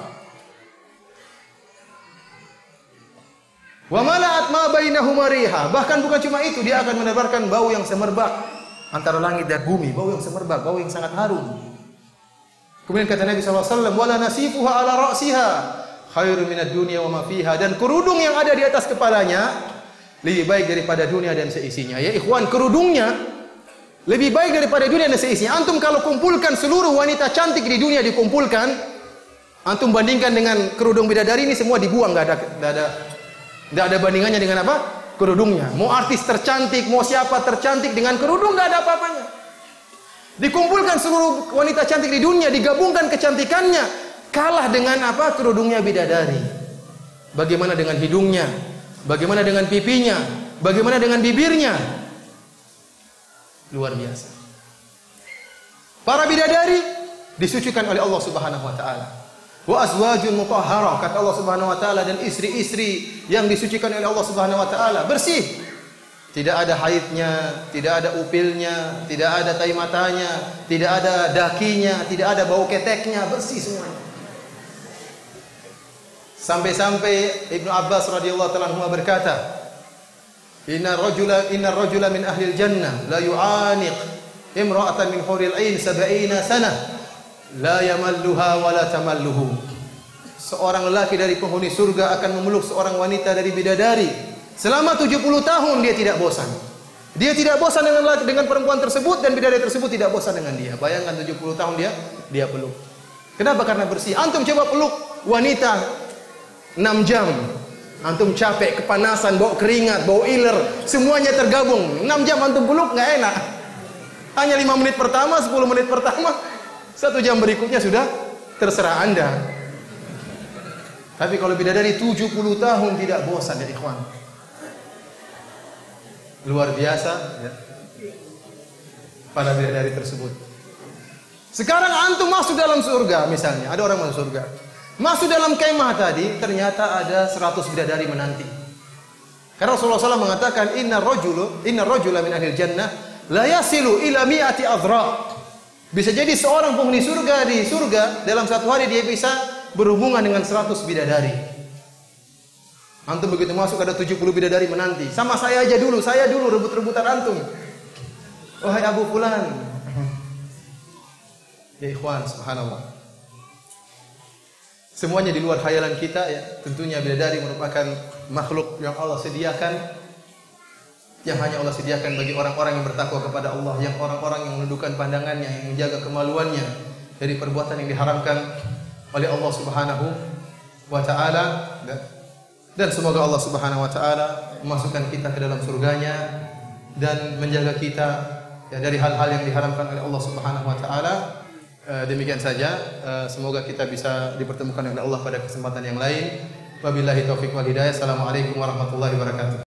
S1: Wa mala'at ma bainahuma riha. Bahkan bukan cuma itu, dia akan menebarkan bau yang semerbak antara langit dan bumi, bau yang semerbak, bau yang sangat harum. Kemudian kata Nabi SAW, wala nasifuha ala ra'siha khairu minad dunya wa ma fiha. Dan kerudung yang ada di atas kepalanya lebih baik daripada dunia dan seisinya. Ya ikhwan, kerudungnya lebih baik daripada dunia dan seisinya. Antum kalau kumpulkan seluruh wanita cantik di dunia, dikumpulkan, antum bandingkan dengan kerudung bidadari ini, semua dibuang, enggak ada bandingannya dengan apa? Kerudungnya. Mau artis tercantik, mau siapa tercantik, dengan kerudung enggak ada apa-apanya. Dikumpulkan seluruh wanita cantik di dunia, digabungkan kecantikannya, kalah dengan apa? Kerudungnya bidadari. Bagaimana dengan hidungnya? Bagaimana dengan pipinya? Bagaimana dengan bibirnya? Luar biasa. Para bidadari disucikan oleh Allah Subhanahu wa taala. Wa azwajun mutahharah, kata Allah Subhanahu wa taala, dan istri-istri yang disucikan oleh Allah Subhanahu wa taala, bersih. Tidak ada haidnya, tidak ada upilnya, tidak ada tai matanya, tidak ada dakinya, tidak ada bau keteknya, bersih semuanya. Sampai-sampai Ibnu Abbas radhiyallahu ta'ala anhu berkata, Inna rajula min ahli jannah la yu'aniq imra'atan min huril 'ain 70 sanah la yamalluha wa la tamalluhu." Seorang lelaki dari penghuni surga akan memeluk seorang wanita dari bidadari selama 70 tahun, dia tidak bosan. Dia tidak bosan dengan perempuan tersebut, dan bidadari tersebut tidak bosan dengan dia. Bayangkan 70 tahun dia peluk. Kenapa? Karena bersih. Antum coba peluk wanita 6 jam. Antum capek, kepanasan, bau keringat, bau iler, semuanya tergabung. 6 jam antum peluk nggak enak. Hanya 5 menit pertama, 10 menit pertama, 1 jam berikutnya sudah terserah Anda. Tapi kalau bidadari 70 tahun tidak bosan, ya ikhwan. Luar biasa ya, pada bidadari tersebut. Sekarang antum masuk dalam surga misalnya, ada orang masuk surga. Masuk dalam kemah tadi, ternyata ada 100 bidadari menanti. Karena Rasulullah SAW mengatakan, Inna rajula min ahli jannah la yasilu ila mi'ati adhra. Bisa jadi seorang penghuni surga di surga dalam satu hari dia bisa berhubungan dengan 100 bidadari. Antum begitu masuk ada 70 bidadari menanti. Sama saya aja dulu, rebut-rebutan antum. Wahai Abu Fulan. Ya ikhwan, subhanallah. Semuanya di luar khayalan kita ya. Tentunya bidadari merupakan makhluk yang Allah sediakan, yang hanya Allah sediakan bagi orang-orang yang bertakwa kepada Allah, yang orang-orang yang menundukkan pandangannya, yang menjaga kemaluannya dari perbuatan yang diharamkan oleh Allah Subhanahu wa taala. Dan semoga Allah Subhanahu wa taala memasukkan kita ke dalam surganya dan menjaga kita ya dari hal-hal yang diharamkan oleh Allah Subhanahu wa taala. Demikian saja, semoga kita bisa dipertemukan oleh Allah pada kesempatan yang lain. Wabillahi taufiq wal hidayah. Assalamualaikum warahmatullahi wabarakatuh.